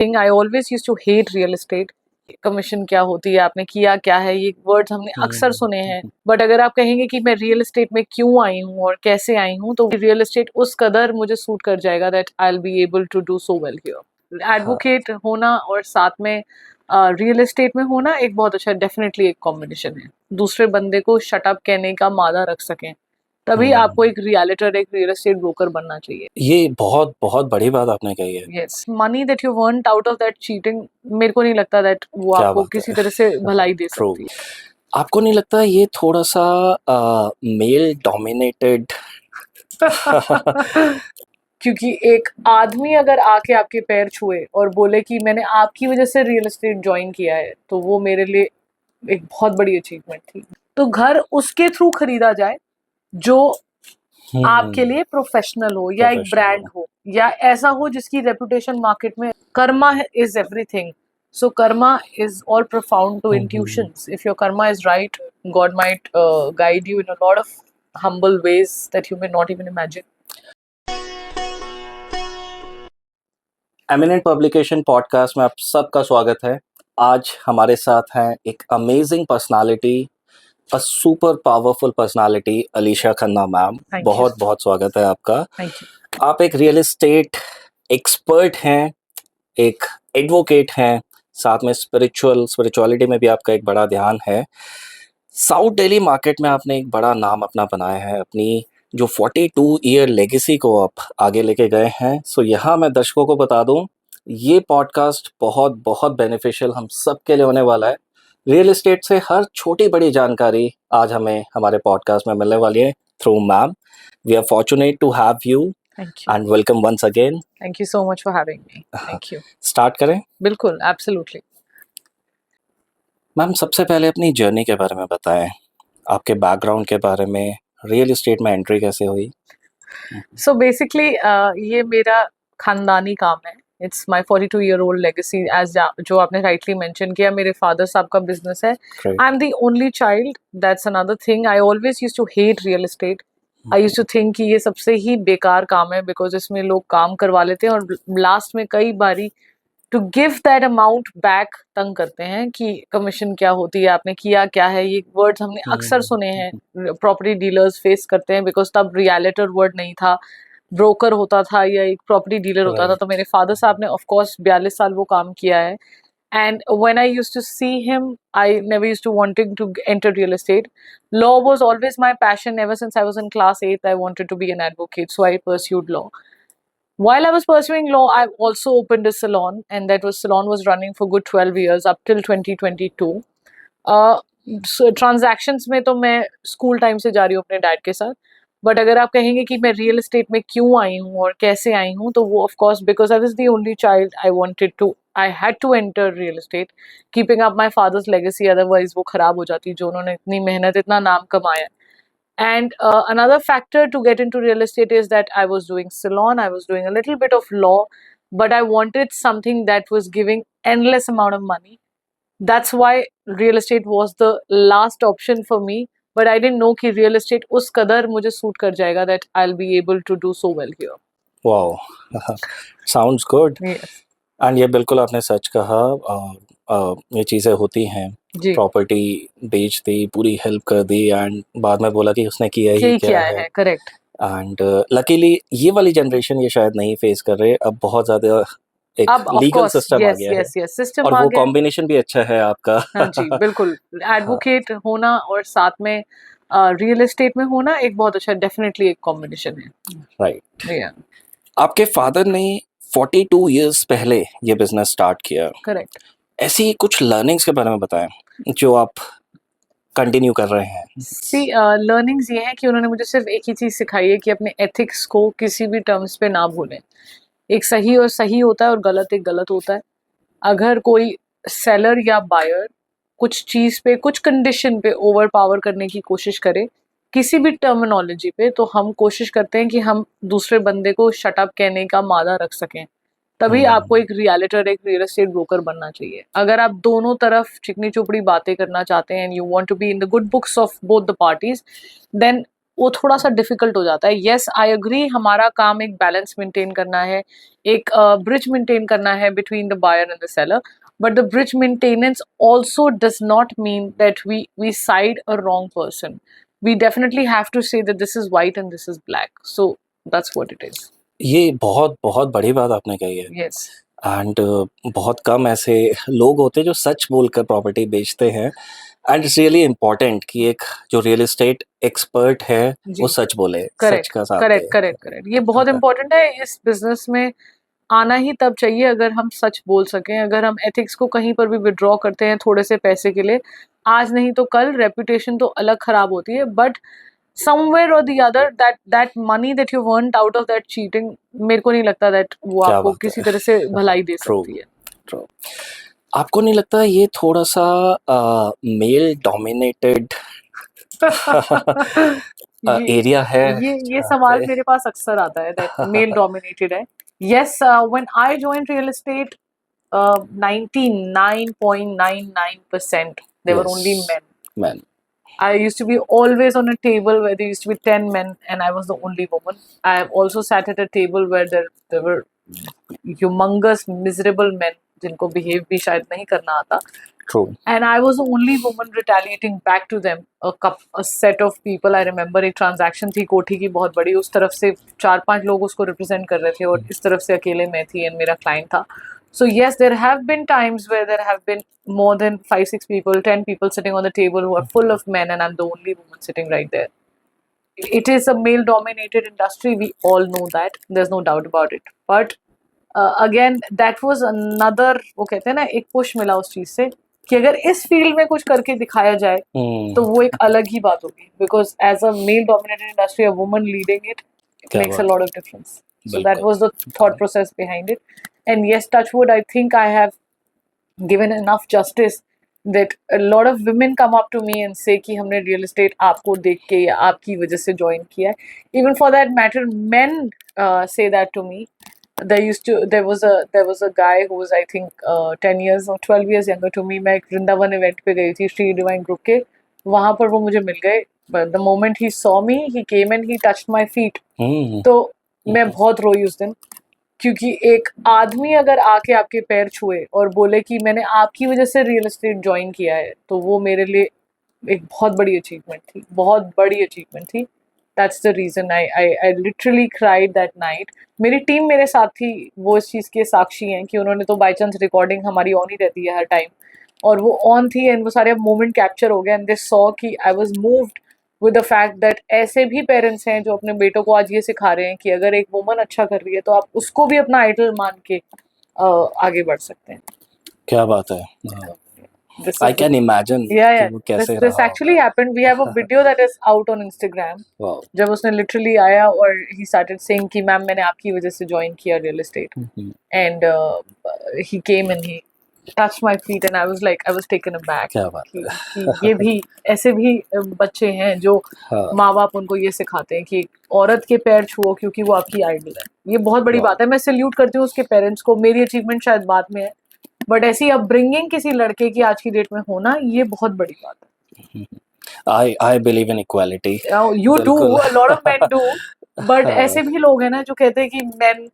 Thing I always used to hate real estate. Commission क्या होती है, आपने किया क्या है, ये वर्ड्स हमने अक्सर सुने हैं। बट अगर आप कहेंगे कि मैं रियल एस्टेट में क्यों आई हूँ और कैसे आई हूँ, तो रियल एस्टेट उस कदर मुझे सूट कर जाएगा that I will be able to do so well here. Advocate होना और साथ में रियल एस्टेट में होना एक बहुत अच्छा डेफिनेटली एक कॉम्बिनेशन है। दूसरे बंदे को शट अप कहने का मादा रख सकें, तभी आपको एक रियलिटर, एक रियल एस्टेट ब्रोकर बनना चाहिए। ये बहुत बहुत बड़ी बात आपने कही है। Yes, money that you earned out of that cheating, मेरे को नहीं लगता दैट वो क्या आपको बात किसी है। तरह से भलाई दे ट्रू। सकती है। आपको नहीं लगता ये थोड़ा सा मेल डोमिनेटेड? क्योंकि एक आदमी अगर आके आपके पैर छुए और बोले कि मैंने आपकी वजह से रियल एस्टेट ज्वाइन किया है, तो वो मेरे लिए एक बहुत बड़ी अचीवमेंट थी। तो घर उसके थ्रू खरीदा जाए जो आपके लिए प्रोफेशनल हो, या एक ब्रांड हो, या ऐसा हो जिसकी रेपुटेशन मार्केट में। Karma is everything, so karma is all profound to intuitions. If your karma is right, God might guide you in a lot of humble ways that you may not even imagine. Eminent publication podcast में आप सबका स्वागत है। आज हमारे साथ हैं एक amazing personality, a super powerful personality, Alisha Khanna ma'am. बहुत बहुत स्वागत है आपका। Thank you. आप एक रियल एस्टेट एक्सपर्ट हैं, एक एडवोकेट हैं, साथ में स्पिरिचुअलिटी में भी आपका एक बड़ा ध्यान है। साउथ दिल्ली मार्केट में आपने एक बड़ा नाम अपना बनाया है, अपनी जो 42 ईयर लेगेसी को आप आगे लेके गए हैं। सो यहाँ मैं दर्शकों को बता दूं, ये पॉडकास्ट बहुत बहुत बेनिफिशियल हम सब के लिए होने वाला है। रियल एस्टेट से हर छोटी बड़ी जानकारी आज हमें हमारे पॉडकास्ट में मिलने वाली है through ma'am. We are fortunate to have you Thank you. And welcome once again. Thank you so much for having me. Thank you. Start करें बिल्कुल, absolutely. मैम। सबसे पहले अपनी जर्नी के बारे में बताएं, आपके बैकग्राउंड के बारे में, रियल एस्टेट में एंट्री कैसे हुई? So basically, ये मेरा खानदानी काम है। It's my 42-year-old legacy, as जो आपने राइटली मेंशन किया, मेरे फादर साहब का बिजनेस है। I am the only child, that's another thing. I always used to hate real estate. I used to think कि ये सबसे ही बेकार काम है, बिकॉज इसमें लोग काम करवा लेते हैं और लास्ट में कई बारी to give that amount back तंग करते हैं कि कमीशन क्या होती है, आपने किया क्या है, ये वर्ड्स हमने अक्सर सुने हैं। प्रॉपर्टी डीलर्स फेस करते हैं, बिकॉज तब रियलिटर वर्ड नहीं था, ब्रोकर होता था या एक प्रॉपर्टी डीलर होता था। तो मेरे फादर साहब ने ऑफ कोर्स 42 साल वो काम किया है। And when I used to see him, I never used to wanting to enter real estate. Law was always my passion. Ever since I was in class 8th, I wanted to be an advocate, so I pursued law. While I was pursuing law, I also opened a salon, and that salon was running for good 12 years up till 2022. So transactions में तो मैं school time से जा रही हूँ अपने dad के साथ। बट अगर आप कहेंगे कि मैं रियल एस्टेट में क्यों आई हूँ और कैसे आई हूँ, तो वो of course because I was the only child, I had to enter real estate, keeping up my father's legacy. Otherwise वो खराब हो जाती, जो उन्होंने इतनी मेहनत, इतना नाम कमाया। And another factor to get into real estate is that I was doing salon, I was doing a little bit of law, but I wanted something that was giving endless amount of money. That's why real estate was the last option for me. But I didn't know कि real estate उस कदर मुझे suit कर जाएगा that I'll be able to do so well here. Wow, sounds good. Yes. And ये बिल्कुल आपने सच कहा। ये चीज़ें होती हैं, जी, प्रॉपर्टी बेच दी, पूरी हेल्प कर दी एंड बाद में बोला कि उसने किया ही क्या है। करेक्ट। एंड लकीली ये वाली जनरेशन ये शायद नहीं फेस कर रहे। अब बहुत ज़्यादा एक अब ऑफ लीगल कोर्स सिस्टम आ गया है यस सिस्टम और आ वो गया है। कॉम्बिनेशन भी अच्छा है आपका। हाँ जी, बिल्कुल। एडवोकेट होना और साथ में रियल एस्टेट में होना एक बहुत अच्छा डेफिनेटली एक कॉम्बिनेशन है। राइट। Yeah, आपके फादर ने 42 इयर्स पहले ये बिजनेस स्टार्ट किया। करेक्ट। ऐसी कुछ लर्निंग्स के बारे में बताएं जो आप कंटिन्यू कर रहे हैं। सी लर्निंग्स ये हैं कि उन्होंने मुझे सिर्फ एक ही चीज़ सिखाई है कि अपने एथिक्स को किसी भी टर्म्स पे ना भूलें। एक सही और सही होता है और गलत एक गलत होता है। अगर कोई सेलर या बायर कुछ चीज़ पे, कुछ कंडीशन पे ओवर पावर करने की कोशिश करे, किसी भी टर्मिनोलॉजी पे, तो हम कोशिश करते हैं कि हम दूसरे बंदे को शट अप कहने का मादा रख सकें, तभी आपको एक रियलिटर, एक रियल एस्टेट ब्रोकर बनना चाहिए। अगर आप दोनों तरफ चिकनी चुपड़ी बातें करना चाहते हैं, and you want to be in the good books of both the parties, then वो थोड़ा सा डिफिकल्ट हो जाता है. येस, आई एग्री, हमारा काम एक बैलेंस मेंटेन करना है, एक ब्रिज मेंटेन करना है between the buyer and the seller. But the bridge maintenance also does not mean that we side a wrong person. We definitely have to say that this is white and this is black. So that's what it is. ये बहुत बहुत बड़ी बात आपने कही है. Yes. And बहुत कम ऐसे लोग होते हैं जो सच बोलकर प्रॉपर्टी बेचते हैं. एंड इट्स रियली इम्पोर्टेंट कि एक जो रियल एस्टेट एक्सपर्ट है जी. वो सच बोले, सच करेक्ट का साथ करेक्ट दे. Correct correct. ये बहुत इंपॉर्टेंट है. इस बिजनेस में आना ही तब चाहिए अगर हम सच बोल सकें. अगर हम एथिक्स को कहीं पर भी विड्रॉ करते हैं थोड़े से पैसे के लिए, आज नहीं तो कल रेपुटेशन तो अलग खराब होती है. But somewhere or the other that money that you've earned out of that cheating, मेरे को नहीं लगता that वो क्या आपको बात किसी है. तरह से भलाई दे True. सकती है. True. आपको नहीं लगता ये थोड़ा सा मेल डोमिनेटेड ये एरिया है? ये सवाल मेरे पास अक्सर आता है that male dominated है. Yes, when I joined real estate, 99.99% they were Yes. only men. Men. I used to be always on a table where there used to be 10 men and I was the only woman. I have also sat at a table where there were humongous, miserable men जिनको behave भी शायद नहीं करना आता. True. And I was the only woman retaliating back to them. A set of people, I remember एक transaction थी कोठी की बहुत बड़ी, उस तरफ से 4-5 लोग उसको represent कर रहे थे और इस तरफ से अकेले मैं थी and मेरा client था. So yes, there have been times where there have been more than 5-6 people, 10 people sitting on the table who are full of men and I'm the only woman sitting right there. It is a male-dominated industry. We all know that. There's no doubt about it. But again, that was another, वो कहते हैं ना, एक push मिला उस चीज से कि अगर इस फील्ड में कुछ करके दिखाया जाए तो वो एक अलग ही बात होगी. Because as a male-dominated industry, a woman leading it makes a lot of difference. So that was the thought process behind it. And yes, touch wood, I think I have given enough justice that a lot of women come up to me and say कि हमने real estate आपको देख के या आपकी वजह से join किया है. Even for that matter, men say that to me. There was a guy who was I think 10 years or 12 years younger to me. मैं एक वृंदावन event पे गई थी श्री डिवाइन ग्रुप के, वहाँ पर वो मुझे मिल गए. But the moment he saw me, he came and he touched my feet. तो मैं बहुत रोई उस दिन, क्योंकि एक आदमी अगर आके आपके पैर छुए और बोले कि मैंने आपकी वजह से रियल एस्टेट ज्वाइन किया है, तो वो मेरे लिए एक बहुत बड़ी अचीवमेंट थी, बहुत बड़ी अचीवमेंट थी. That's the reason I literally cried that night. मेरी टीम मेरे साथ थी, वो इस चीज़ के साक्षी हैं कि उन्होंने तो बाई चांस रिकॉर्डिंग हमारी ऑन ही रहती है हर टाइम, और वो ऑन थी एंड वो सारे मोमेंट कैप्चर हो गए एंड दे सॉ कि I was moved with the fact that ऐसे भी पेरेंट्स हैं जो अपने बेटों को आज ये सिखा रहे हैं कि अगर एक वुमन अच्छा कर रही है तो आप उसको भी अपना आइडल मान के आगे बढ़ सकते हैं. क्या बात है. This I is can imagine yeah. कि वो कैसे This रहा actually happened. We have a video that is out on Instagram. Wow. जब उसने literally आया और he started saying कि मैम मैंने आपकी वजह से join किया real estate. And he came and he touched my feet and I was taken aback. क्या बात है. कि ये भी ऐसे भी बच्चे हैं जो माँ बाप उनको ये सिखाते हैं कि औरत के पैर छुओ क्योंकि वो आपकी आइडल है. ये बहुत बड़ी बात है. मैं सैल्यूट करती हूँ उसके पेरेंट्स को. मेरी अचीवमेंट शायद बाद में है, बट ऐसी अपब्रिंगिंग किसी लड़के की आज की डेट में होना, ये बहुत बड़ी बात है. I believe in equality. You do, a lot of men do, but ऐसे भी लोग हैं ना जो कहते हैं कि men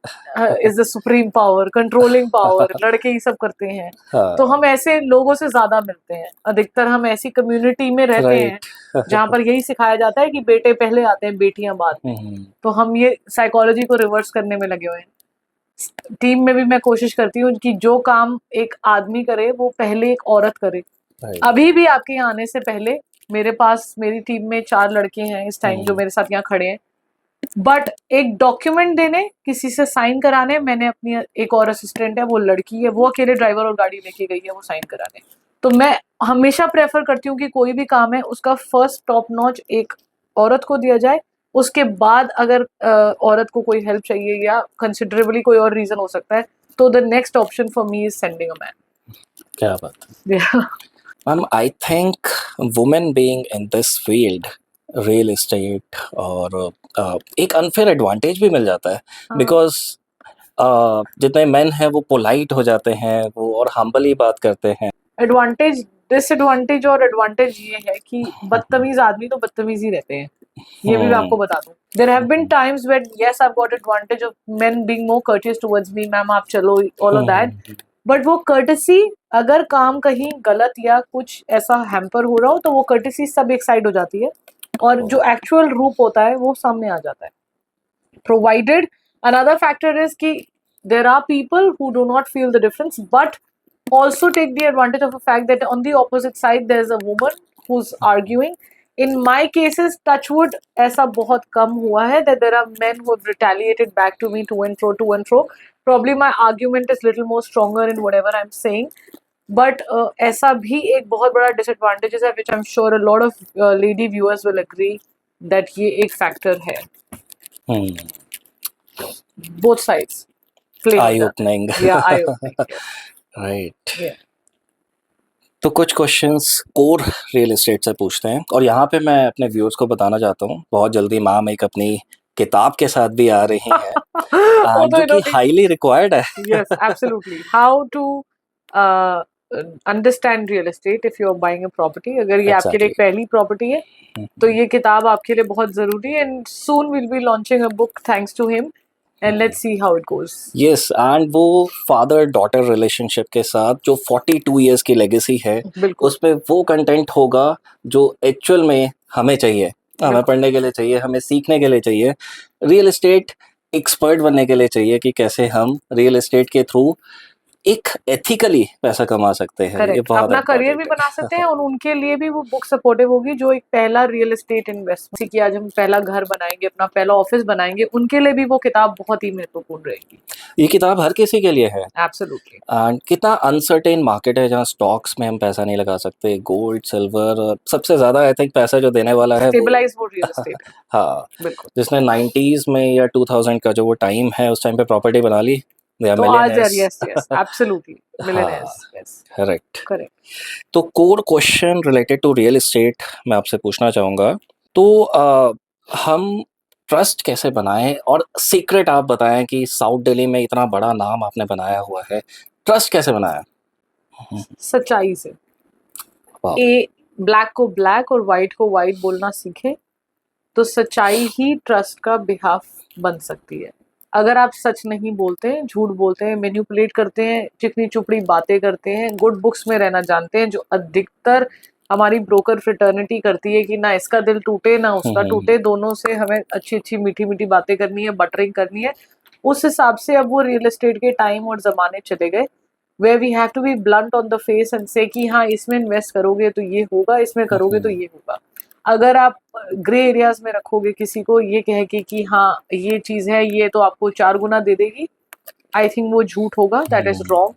is the supreme power, controlling power, लड़के ही सब करते हैं. तो हम ऐसे लोगों से ज्यादा मिलते हैं. अधिकतर हम ऐसी कम्युनिटी में रहते हैं जहाँ पर यही सिखाया जाता है कि बेटे पहले आते हैं, बेटियां बाद में. तो हम ये साइकोलॉजी को रिवर्स करने में लगे हुए हैं. टीम में भी मैं कोशिश करती हूँ कि जो काम एक आदमी करे वो पहले एक औरत करे. अभी भी आपके यहाँ आने से पहले मेरे पास मेरी टीम में 4 लड़के हैं इस टाइम जो मेरे साथ यहाँ खड़े हैं, बट एक डॉक्यूमेंट देने, किसी से साइन कराने, मैंने अपनी एक और असिस्टेंट है, वो लड़की है, वो अकेले ड्राइवर और गाड़ी लेके गई है वो साइन कराने. तो मैं हमेशा प्रेफर करती हूँ कि कोई भी काम है उसका फर्स्ट टॉप नॉच एक औरत को दिया जाए. उसके बाद अगर औरत को कोई हेल्प चाहिए या कंसिडरेबली कोई और रीजन हो सकता है, तो the next option for me is sending a man. क्या बात है. Ma'am, I think women being in this field real estate और एक अनफेयर एडवांटेज भी मिल जाता है. बिकॉज जितने मेन हैं वो पोलाइट हो जाते हैं, वो और हम्बली बात करते हैं. एडवांटेज, डिसएडवांटेज और एडवांटेज ये है कि बदतमीज आदमी तो बदतमीज ही रहते हैं. ये भी मैं आपको बता दूं. There have been times when yes I've got advantage of men being more courteous towards me, ma'am आप चलो, all of that. बट वो कर्टसी अगर काम कहीं गलत या कुछ ऐसा हैम्पर हो रहा हो तो वो कर्टसी सब एक साइड हो जाती है और जो एक्चुअल रूप होता है वो सामने आ जाता है. प्रोवाइडेड अनदर फैक्टर इज कि there are people who do not feel the difference but also take the advantage of the fact that on the opposite side there's a woman who's arguing. In my cases, touchwood, ऐसा बहुत कम हुआ है that there are men who have retaliated back to me to and fro. Probably my argument is little more stronger in whatever I'm saying. But ऐसा भी एक बहुत बड़ा disadvantage है which I'm sure a lot of lady viewers will agree that ये एक factor है. Both sides. Eye opening. Yeah, eye opening. Yes. Right. Yeah. तो कुछ क्वेश्चंस कोर रियल एस्टेट से पूछते हैं और यहाँ पे मैं अपने व्यूअर्स को बताना चाहता हूँ बहुत जल्दी मैम एक अपनी किताब के साथ भी आ रही हैं जो कि हाईली रिक्वायर्ड है. Yes, absolutely. How to understand real estate if you're buying a property. अगर ये आपके लिए एक पहली प्रॉपर्टी है तो ये किताब आपके लिए बहुत जरूरी है. And soon we'll be launching a book thanks to him. And let's see how it goes. Yes, and वो फादर डॉटर रिलेशनशिप के साथ जो 42 इयर्स की लेगेसी है उस पे वो कंटेंट होगा जो एक्चुअल में हमें चाहिए, हमें पढ़ने के लिए चाहिए, हमें सीखने के लिए चाहिए, रियल एस्टेट एक्सपर्ट बनने के लिए चाहिए कि कैसे हम रियल एस्टेट के थ्रू एक एथिकली पैसा कमा सकते हैं. ये बहुत अपना करियर भी बना सकते हैं और उनके लिए भी वो बुक सपोर्टिव होगी जो एक पहला रियल एस्टेट इन्वेस्टमेंट की आज हम पहला घर बनाएंगे, अपना पहला ऑफिस बनाएंगे, उनके लिए भी वो किताब बहुत ही महत्वपूर्ण रहेगी. ये किताब हर किसी के लिए है. एब्सोल्युटली. एंड कितना अनसर्टेन मार्केट है जहाँ स्टॉक्स में हम पैसा नहीं लगा सकते, गोल्ड सिल्वर और सबसे ज्यादा आई थिंक पैसा जो देने वाला है स्टेबलाइज वो रियल एस्टेट. हाँ, बिल्कुल. जिसने 90s में या 2000 का जो वो टाइम है उस टाइम पे प्रॉपर्टी बना ली, तो आज yes, absolutely millionaires. Yes. Correct. तो core question related to real estate मैं आपसे पूछना चाहूँगा. तो हम ट्रस्ट कैसे बनाएं और सीक्रेट आप बताएं कि साउथ दिल्ली में इतना बड़ा नाम आपने बनाया हुआ है, ट्रस्ट कैसे बनाया? सच्चाई से. ए ब्लैक को ब्लैक और वाइट को वाइट बोलना सीखे तो सच्चाई ही ट्रस्ट का बिहाफ बन सकती है. अगर आप सच नहीं बोलते हैं, झूठ बोलते हैं, मैनिपुलेट करते हैं, चिकनी चुपड़ी बातें करते हैं, गुड बुक्स में रहना जानते हैं, जो अधिकतर हमारी ब्रोकर फ्रेटर्निटी करती है कि ना इसका दिल टूटे ना उसका टूटे, दोनों से हमें अच्छी अच्छी मीठी मीठी बातें करनी है, बटरिंग करनी है. उस हिसाब से अब वो रियल एस्टेट के टाइम और जमाने चले गए where we have to be blunt on the face and say कि हाँ इसमें इन्वेस्ट करोगे तो ये होगा, इसमें करोगे तो ये होगा. अगर आप ग्रे एरियाज में रखोगे किसी को ये कह के कि हाँ ये चीज़ है, ये तो आपको 4 गुना दे देगी, आई थिंक वो झूठ होगा. That is wrong.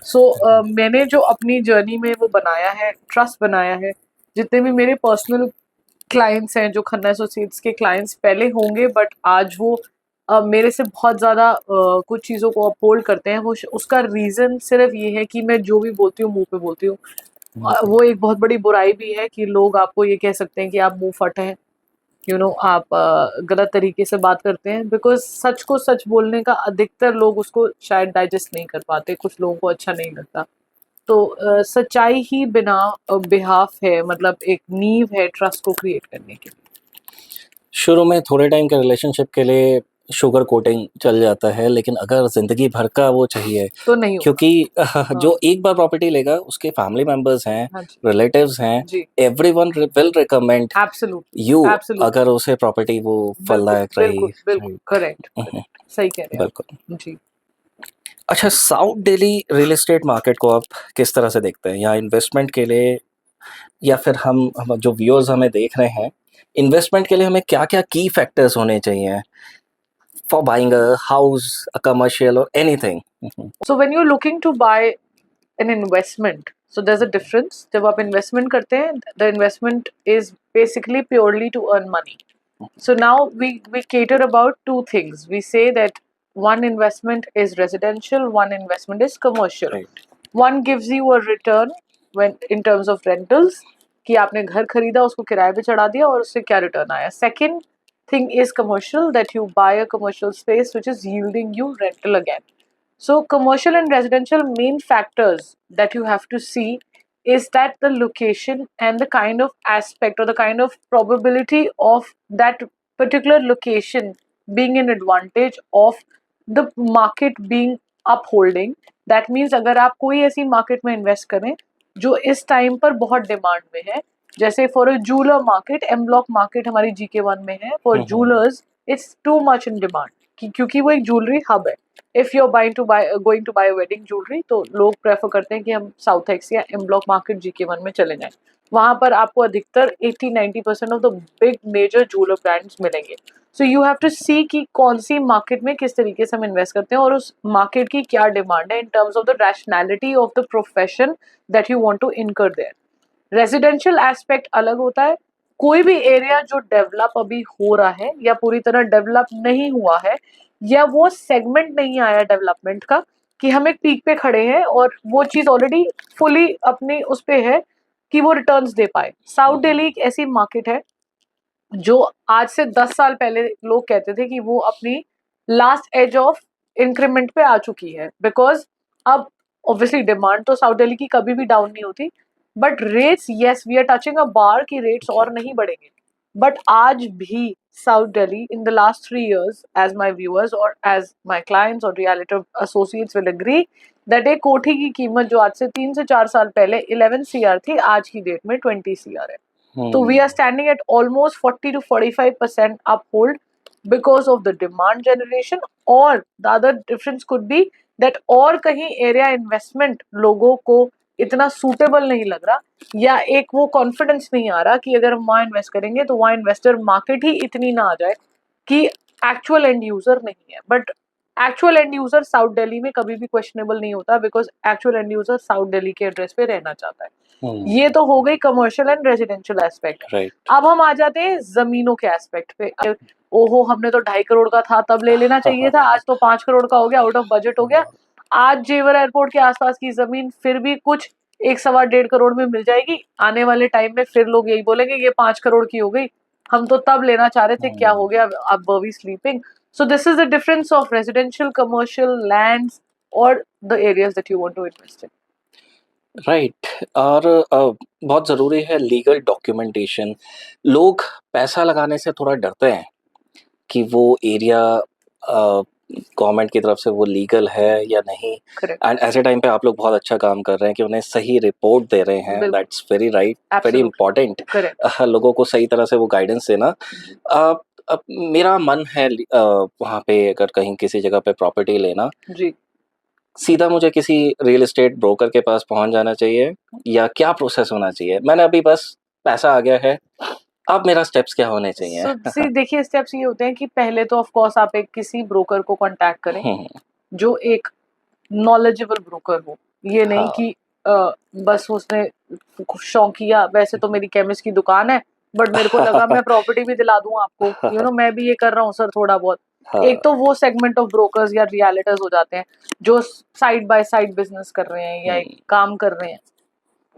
सो मैंने जो अपनी जर्नी में वो बनाया है, ट्रस्ट बनाया है, जितने भी मेरे पर्सनल क्लाइंट्स हैं जो खन्ना एसोसिएट्स के क्लाइंट्स पहले होंगे बट आज वो मेरे से बहुत ज़्यादा कुछ चीज़ों को अपहोल्ड करते हैं, वो उसका रीज़न सिर्फ ये है कि मैं जो भी बोलती हूँ मुंह पे बोलती हूँ. वो एक बहुत बड़ी बुराई भी है कि लोग आपको ये कह सकते हैं कि आप मुंह फट हैं, आप गलत तरीके से बात करते हैं. बिकॉज सच को सच बोलने का अधिकतर लोग उसको शायद डाइजेस्ट नहीं कर पाते, कुछ लोगों को अच्छा नहीं लगता. तो सच्चाई ही बिना बिहाफ है, मतलब एक नींव है ट्रस्ट को क्रिएट करने के लिए. शुरू में थोड़े टाइम के रिलेशनशिप के लिए शुगर कोटिंग चल जाता है, लेकिन अगर जिंदगी भर का वो चाहिए तो नहीं, क्योंकि जो एक बार प्रॉपर्टी लेगा उसके फैमिली मेंबर्स हैं, रिलेटिव्स हैं, एवरीवन विल रिकमेंड यू अगर उसे प्रॉपर्टी वो फलदायक रही. बिल्कुल करेक्ट, सही कह रहे हैं बिल्कुल जी. अच्छा, south Delhi real estate market को आप किस तरह से देखते हैं? या इन्वेस्टमेंट के लिए या फिर हम जो व्यूअर्स हमें देख रहे हैं, इन्वेस्टमेंट के लिए हमें क्या क्या की फैक्टर्स होने चाहिए for buying a house, a commercial or anything? So when you're looking to buy an investment, so there's a difference. जब आप investment करते हैं, the investment is basically purely to earn money. So now we cater about 2 things. We say that one investment is residential, one investment is commercial. Right. One gives you a return when in terms of rentals, कि आपने घर खरीदा, उसको किराए पे चढ़ा दिया और उससे क्या रिटर्न आया. Second thing is commercial, that you buy a commercial space which is yielding you rental again. So commercial and residential main factors that you have to see is that the location and the kind of aspect or the kind of probability of that particular location being an advantage of the market being upholding. That means अगर आप कोई ऐसी market में invest करें जो इस time पर बहुत demand में है, जैसे for a jeweler market, M block market हमारी GK1 में है, for jewelers it's too much in demand क्योंकि वो एक jewelry hub है. If you're going to buy a wedding jewelry, तो लोग प्रेफर करते हैं कि हम साउथ एक्स या एम ब्लॉक मार्केट GK1 में चले जाएं. वहां पर आपको अधिकतर 80-90% of the big major jeweller brands मिलेंगे. So you have to see कि कौन सी मार्केट में किस तरीके से हम इन्वेस्ट करते हैं और उस मार्केट की क्या डिमांड है in terms of the rationality of the profession that you want to incur there. Residential aspect अलग होता है. कोई भी एरिया जो डेवलप अभी हो रहा है या पूरी तरह डेवलप नहीं हुआ है या वो सेगमेंट नहीं आया डेवलपमेंट का कि हम एक पीक पे खड़े हैं और वो चीज ऑलरेडी फुली अपनी उस पे है कि वो रिटर्न्स दे पाए. साउथ दिल्ली एक ऐसी मार्केट है जो आज से 10 साल पहले लोग कहते थे कि वो अपनी लास्ट एज ऑफ इंक्रीमेंट पे आ चुकी है. बिकॉज अब ऑब्वियसली डिमांड तो साउथ दिल्ली की कभी भी डाउन नहीं होती, but rates, yes we are touching a bar की रेट्स और नहीं बढ़ेंगे. बट आज भी South Delhi in the last 3 years, as my viewers or as my clients or realtor associates will agree, that एक कोठी की कीमत जो आज से 3 से 4 साल पहले 11 CR थी, आज की डेट में 20 CR है. तो we are standing at almost 40 to 45% uphold because of the demand generation, or the other difference could be that और कहीं area investment लोगों को इतना सूटेबल नहीं लग रहा या एक वो कॉन्फिडेंस नहीं आ रहा कि अगर हम वहाँ इन्वेस्ट करेंगे तो वहाँ इन्वेस्टर मार्केट ही इतनी ना आ जाए कि एक्चुअल एंड यूजर नहीं है. But actual and user south Delhi में कभी भी क्वेश्चनेबल नहीं होता because actual and user south Delhi के एड्रेस पे रहना चाहता है. ये तो हो गई कमर्शियल एंड रेजिडेंशियल एस्पेक्ट. अब हम आ जाते हैं जमीनों के एस्पेक्ट पे. ओहो, हमने तो 2.5 करोड़ का था तब ले लेना चाहिए था, आज तो 5 करोड़ का हो गया, आउट ऑफ बजट हो गया. आज जेवर एयरपोर्ट के आसपास की जमीन फिर भी कुछ 1-1.5 करोड़ में मिल जाएगी. आने वाले टाइम में फिर लोग यही बोलेंगे ये 5 करोड़ की हो गई, हम तो तब लेना चाह रहे थे, क्या हो गया, अब where we sleeping. So this is the difference of residential, commercial, lands और the areas that you want to invest in. Right. और बहुत ज़रूरी है लीगल डॉक्यूमेंटेशन. लोग पैसा लगाने से थोड़ा डरते हैं कि वो एरिया गवर्नमेंट की तरफ से वो लीगल है या नहीं. एंड ऐसे टाइम पे आप लोग बहुत अच्छा काम कर रहे हैं कि उन्हें सही रिपोर्ट दे रहे हैं. That's very right, very important. लोगों को सही तरह से वो गाइडेंस देना. अब मेरा मन है वहाँ पे अगर कहीं किसी जगह पे प्रॉपर्टी लेना जी, सीधा मुझे किसी रियल एस्टेट ब्रोकर के पास पहुंच जाना चाहिए या क्या प्रोसेस होना चाहिए? मैंने अभी बस पैसा आ गया है, अब मेरा स्टेप्स क्या होने चाहिए? so, देखिए स्टेप्स ये होते हैं कि पहले तो ऑफ कोर्स आप एक किसी ब्रोकर को कांटेक्ट करें जो एक नॉलेजेबल ब्रोकर हो. ये नहीं कि बस उसने शौकिया, वैसे तो मेरी केमिस्ट की दुकान है बट मेरे को लगा मैं प्रॉपर्टी भी दिला दूं आपको, यू नो मैं भी ये कर रहा हूँ सर थोड़ा बहुत. एक तो वो सेगमेंट ऑफ ब्रोकर्स या रियलिटर्स हो जाते हैं जो साइड बाय साइड बिजनेस कर रहे हैं या एक काम कर रहे हैं.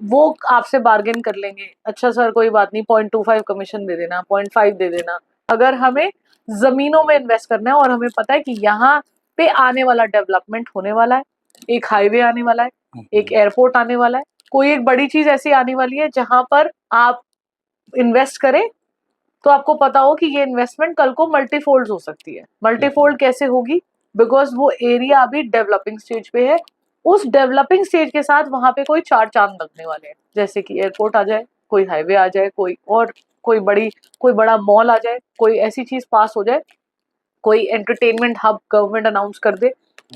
वो आपसे बार्गेन कर लेंगे, अच्छा सर कोई बात नहीं 0.25 कमीशन दे देना, 0.5 दे देना. अगर हमें जमीनों में इन्वेस्ट करना है और हमें पता है कि यहाँ पे आने वाला डेवलपमेंट होने वाला है, एक हाईवे आने वाला है, एक एयरपोर्ट आने वाला है, कोई एक बड़ी चीज ऐसी आने वाली है जहां पर आप इन्वेस्ट करें तो आपको पता हो कि ये इन्वेस्टमेंट कल को मल्टीफोल्ड हो सकती है. मल्टीफोल्ड कैसे होगी? बिकॉज वो एरिया अभी डेवलपिंग स्टेज पे है. उस डेवलपिंग स्टेज के साथ वहां पे कोई 4 चांद लगने वाले हैं, जैसे कि एयरपोर्ट आ जाए, कोई हाईवे आ जाए, कोई बड़ा मॉल आ जाए, कोई ऐसी चीज पास हो जाए, कोई एंटरटेनमेंट हब गवर्नमेंट अनाउंस कर दे.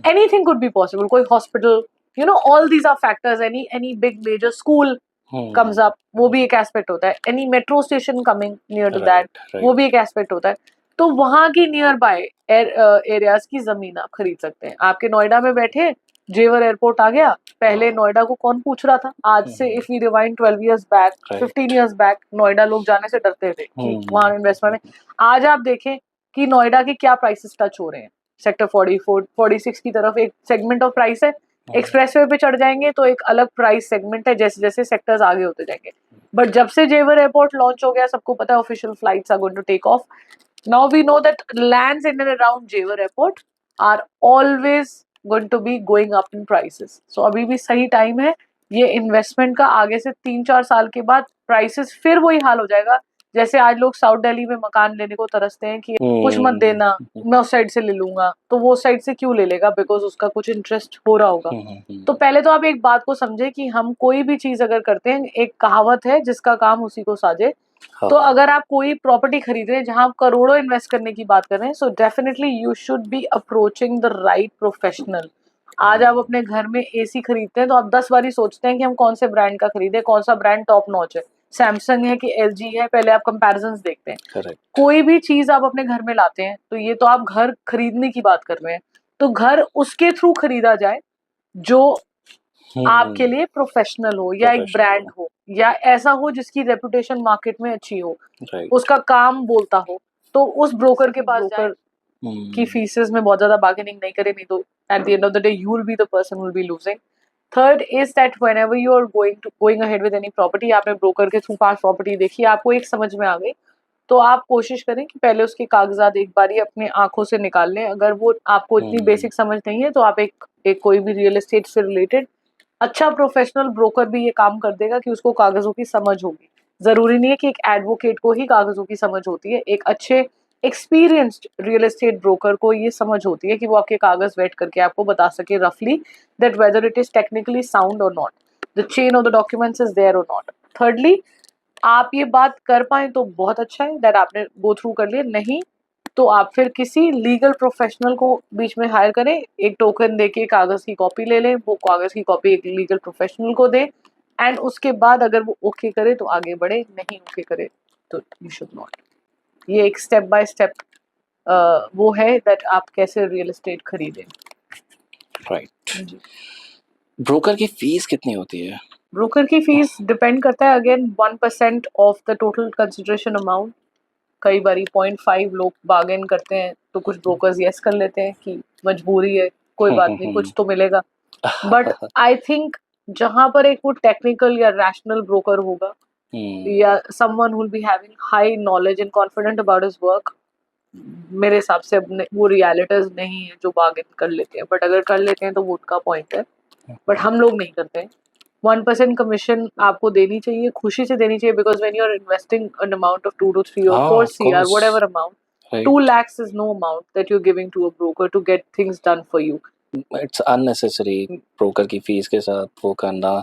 Anything could be possible. कोई hospital, you know all these are factors. Any big major school comes up, वो भी एक एस्पेक्ट होता है. Any metro station coming near to that, वो भी एक एस्पेक्ट होता है. तो वहां की नियर बाय एरियाज की जमीन आप खरीद सकते हैं. आपके नोएडा में बैठे जेवर एयरपोर्ट आ गया, पहले नोएडा को कौन पूछ रहा था? आज से if we rewind 12 years back, 15 years back, Noida लोग जाने से डरते थे कि वहां इन्वेस्टमेंट है. आज आप देखें कि नोएडा के क्या प्राइसेस टच हो रहे हैं. सेक्टर 44, 46 की तरफ एक सेगमेंट ऑफ प्राइस है. एक्सप्रेसवे पे चढ़ जाएंगे तो एक अलग प्राइस सेगमेंट है जैसे जैसे सेक्टर्स आगे होते जाएंगे. बट जब से जेवर एयरपोर्ट लॉन्च हो गया, सबको पता है official flights are going to take off. Now we know that lands in and around Jewar airport are always going to be going up in prices. So अभी भी सही टाइम है ये इन्वेस्टमेंट का आगे से 3-4 साल के बाद प्राइसेस फिर वही हाल हो जाएगा। जैसे आज लोग साउथ दिल्ली में मकान लेने को तरसते हैं कि कुछ मत देना, मैं उस साइड से ले लूंगा, तो वो उस साइड से क्यों ले लेगा? बिकॉज उसका कुछ इंटरेस्ट हो रहा होगा। तो पहले तो आप एक बात को समझे कि हम कोई भी चीज अगर करते हैं, एक कहावत है, जिसका काम उसी को साजे। तो अगर आप कोई प्रॉपर्टी खरीद रहे हैं जहां आप करोड़ों इन्वेस्ट करने की बात कर रहे हैं, so definitely you should be approaching the right professional. आज आप अपने घर में एसी खरीदते हैं तो आप 10 बारी सोचते हैं कि हम कौन से ब्रांड का खरीदें, कौन सा ब्रांड टॉप नॉच है, सैमसंग है कि एलजी है, पहले आप कंपैरिजंस देखते हैं। Correct. कोई भी चीज आप अपने घर में लाते हैं तो ये तो आप घर खरीदने की बात कर रहे हैं, तो घर उसके थ्रू खरीदा जाए जो आपके लिए प्रोफेशनल हो, या एक ब्रांड हो, या ऐसा हो जिसकी रेपुटेशन मार्केट में अच्छी हो, उसका काम बोलता हो, तो उस ब्रोकर के पास ब्रोकर की फीसेस में बहुत ज्यादा बार्गेनिंग नहीं करे, नहीं तो at the end of the day you will be the person who will be losing. Third is that whenever you are going ahead with any property, आपने ब्रोकर के थ्रू 5 प्रॉपर्टी देखी, आपको एक समझ में आ गई, तो आप कोशिश करें कि पहले उसके कागजात एक बारी अपने आंखों से निकाल लें। अगर वो आपको इतनी बेसिक समझ नहीं है तो आप एक कोई भी रियल एस्टेट से रिलेटेड अच्छा प्रोफेशनल ब्रोकर भी ये काम कर देगा कि उसको कागजों की समझ होगी। जरूरी नहीं है कि एक एडवोकेट को ही कागजों की समझ होती है, एक अच्छे एक्सपीरियंस्ड रियल एस्टेट ब्रोकर को ये समझ होती है कि वो आपके कागज वेट करके आपको बता सके रफली that whether it is technically sound or not, the chain of the documents is there or not. Thirdly, आप ये बात कर पाए तो बहुत अच्छा है दैट आपने गो थ्रू कर लिया, नहीं तो आप फिर किसी लीगल प्रोफेशनल को बीच में हायर करें, एक टोकन देके कागज की कॉपी ले लें, वो कागज की कॉपी एक लीगल प्रोफेशनल को दें, एंड उसके बाद अगर वो ओके करे तो आगे बढ़े, नहीं ओके करे तो यू शुड नॉट। ये एक स्टेप बाय स्टेप वो है दैट आप कैसे रियल एस्टेट खरीदें। राइट। ब्रोकर की फीस कितनी होती है? ब्रोकर की फीस डिपेंड करता है again 1% of the total consideration amount. कई बारी 0.5 लोग बार्गेन करते हैं, तो कुछ ब्रोकर्स यस कर लेते हैं कि मजबूरी है, कोई बात नहीं, कुछ तो मिलेगा। बट आई थिंक जहां पर एक वो टेक्निकल या रैशनल ब्रोकर होगा, या someone who will be having high knowledge and confident about his work, मेरे हिसाब से वो रियलिटीज नहीं है जो बार्गेन कर लेते हैं। बट अगर कर लेते हैं तो वो उनका पॉइंट है, बट हम लोग नहीं करते हैं। 1% कमीशन आपको देनी चाहिए, खुशी से देनी चाहिए, because when you are investing an amount of 2 to 3 or 4 CR, whatever amount, 2 lakhs is no amount that you're giving to a broker to get things done for you. It's unnecessary broker की fees के साथ वो करना,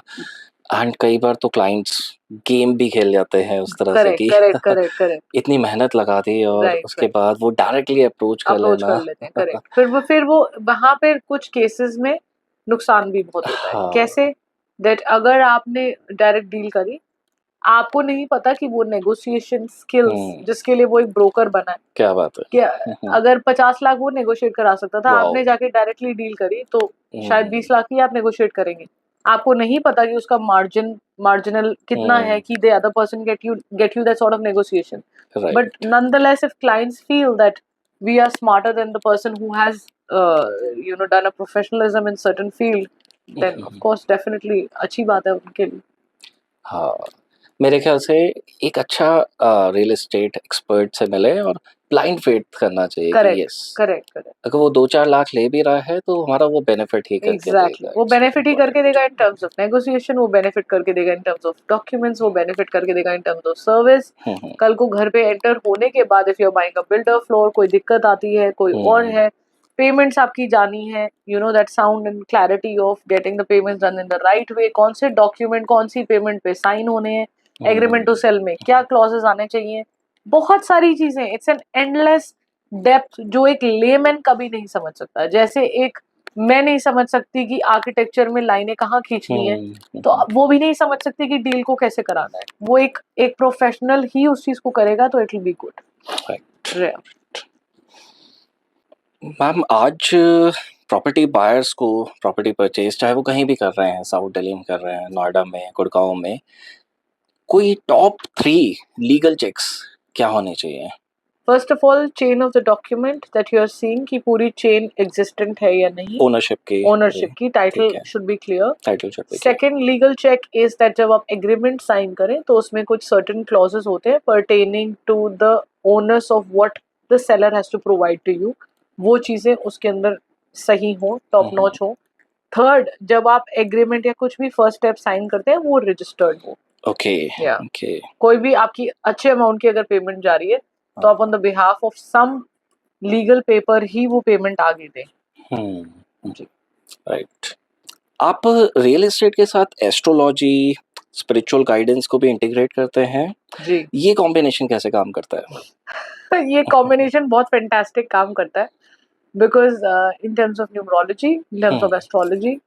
and कई बार तो clients game भी खेल जाते हैं उस तरह से कि करेक्ट इतनी मेहनत लगा दी और उसके बाद वो डायरेक्टली अप्रोच कर लेते हैं। करेक्ट। फिर वो वहां पे कुछ केसेस में नुकसान भी बहुत होता है। कैसे? दैट अगर आपने डायरेक्ट डील करी, आपको नहीं पता कि वो नेगोशिएशन स्किल्स जिसके लिए वो एक ब्रोकर बना है, क्या बात है, क्या अगर 50 लाख वो नेगोशिएट करा सकता था, आपने जाके डायरेक्टली डील करी तो शायद 20 लाख ही आप नेगोशिएट करेंगे। आपको नहीं पता कि उसका मार्जिनल कितना है कि the other person get you that sort of negotiation. Right. But nonetheless, if clients feel that we are smarter than the person who has done a professionalism in certain field, then of course definitely अच्छी बात है उनके लिए। हाँ, मेरे ख्याल से एक अच्छा रियल एस्टेट एक्सपर्ट से मिले और ब्लाइंड फेथ करना चाहिए कि यस करेक्ट। अगर वो 2-4 लाख ले भी रहा है तो हमारा वो बेनिफिट ही करके देगा। वो बेनिफिट ही करके देगा इन टर्म्स ऑफ नेगोशिएशन, वो बेनिफिट करके देगा इन टर्म्स ऑफ डॉक्यूमेंट्स, वो बेनिफिट करके देगा इन टर्म्स ऑफ सर्विस। कल को घर पे एंटर होने के बाद if you are buying a builder floor, कोई दिक्कत आती है, कोई और है, पेमेंट्स आपकी जानी है, you know that sound and clarity of getting the payments done in the right वे, कौन से डॉक्यूमेंट कौन सी पेमेंट पे साइन होने हैं, एग्रीमेंट टू सेल में क्या क्लॉजेस आने चाहिए, बहुत सारी चीजें। इट्स एन एंडलेस डेप्थ जो एक लेमैन कभी नहीं समझ सकता। जैसे एक मैं नहीं समझ सकती कि आर्किटेक्चर में लाइनें कहाँ खींचनी है, तो वो भी नहीं समझ सकती कि डील को कैसे कराना है। वो एक प्रोफेशनल ही उस चीज को करेगा तो it will be good. Ma'am, आज प्रॉपर्टी बायर्स को प्रॉपर्टी परचेज चाहे वो कहीं भी कर रहे हैं, साउथ दिल्ली में कर रहे हैं, नोएडा में, गुड़गांव में, कोई टॉप 3 लीगल चेक्स क्या होने चाहिए? First of all, chain of the document that you are seeing की पूरी चेन एग्जिस्टेंट है या नहीं, ओनरशिप की title should be clear. Second, legal check is that जब आप एग्रीमेंट साइन करें तो उसमें कुछ सर्टेन क्लॉजेस होते हैं pertaining to the owners of what the seller has to provide to you, वो चीजें उसके अंदर सही हो, टॉप नॉच हो। थर्ड, जब आप एग्रीमेंट या कुछ भी फर्स्ट स्टेप साइन करते हैं वो रजिस्टर्ड हो। ओके या ओके कोई भी आपकी अच्छे अमाउंट की अगर पेमेंट जा रही है तो आप on the behalf of some legal paper ही वो पेमेंट आगे दें। जी राइट। आप रियल एस्टेट के साथ एस्ट्रोलॉजी, स्पिरिचुअल गाइडेंस को भी इंटीग्रेट करते हैं, जी ये कॉम्बिनेशन कैसे काम करता है? ये कॉम्बिनेशन बहुत फैंटास्टिक काम करता है because in terms of numerology, in terms of astrology,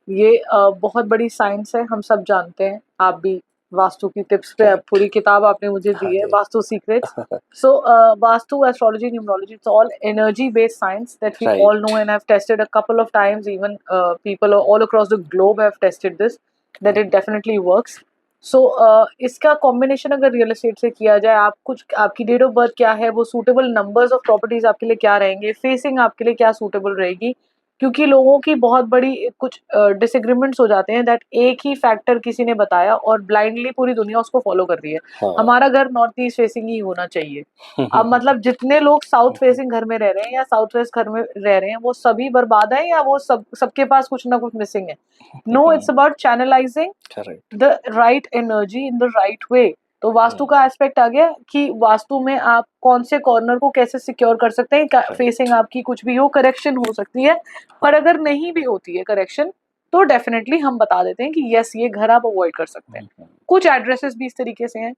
ये बहुत बड़ी साइंस है, हम सब जानते हैं। आप भी वास्तु की टिप्स पे Correct. पूरी किताब आपने मुझे हाँ दी है, जी। Vastu secrets. So, Vastu, astrology, numerology, it's all energy-based science that we Right. all know, and I've tested a couple of times. Even people all across the globe have tested this, that it definitely works. So, इसका combination अगर real estate से किया जाए, आप कुछ आपकी date of birth क्या है, वो सूटेबल नंबर्स ऑफ प्रॉपर्टीज आपके लिए क्या रहेंगे, फेसिंग आपके लिए क्या सूटेबल रहेगी, क्योंकि लोगों की बहुत बड़ी कुछ डिसएग्रीमेंट्स हो जाते हैं दैट एक ही फैक्टर किसी ने बताया और ब्लाइंडली पूरी दुनिया उसको फॉलो कर रही है। हाँ। हमारा घर नॉर्थ ईस्ट फेसिंग ही होना चाहिए। अब मतलब जितने लोग साउथ फेसिंग घर में रह रहे हैं या साउथ वेस्ट घर में रह रहे हैं वो सभी बर्बाद हैं या वो सबके पास कुछ ना कुछ मिसिंग है। No, it's about channelizing correct. The right energy in the right way. तो वास्तु का एस्पेक्ट आ गया कि वास्तु में आप कौन से कॉर्नर को कैसे सिक्योर कर सकते हैं। फेसिंग आपकी कुछ भी हो, करेक्शन हो सकती है, पर अगर नहीं भी होती है करेक्शन तो डेफिनेटली हम बता देते हैं कि यस ये घर आप अवॉइड कर सकते हैं। कुछ एड्रेसेस भी इस तरीके से हैं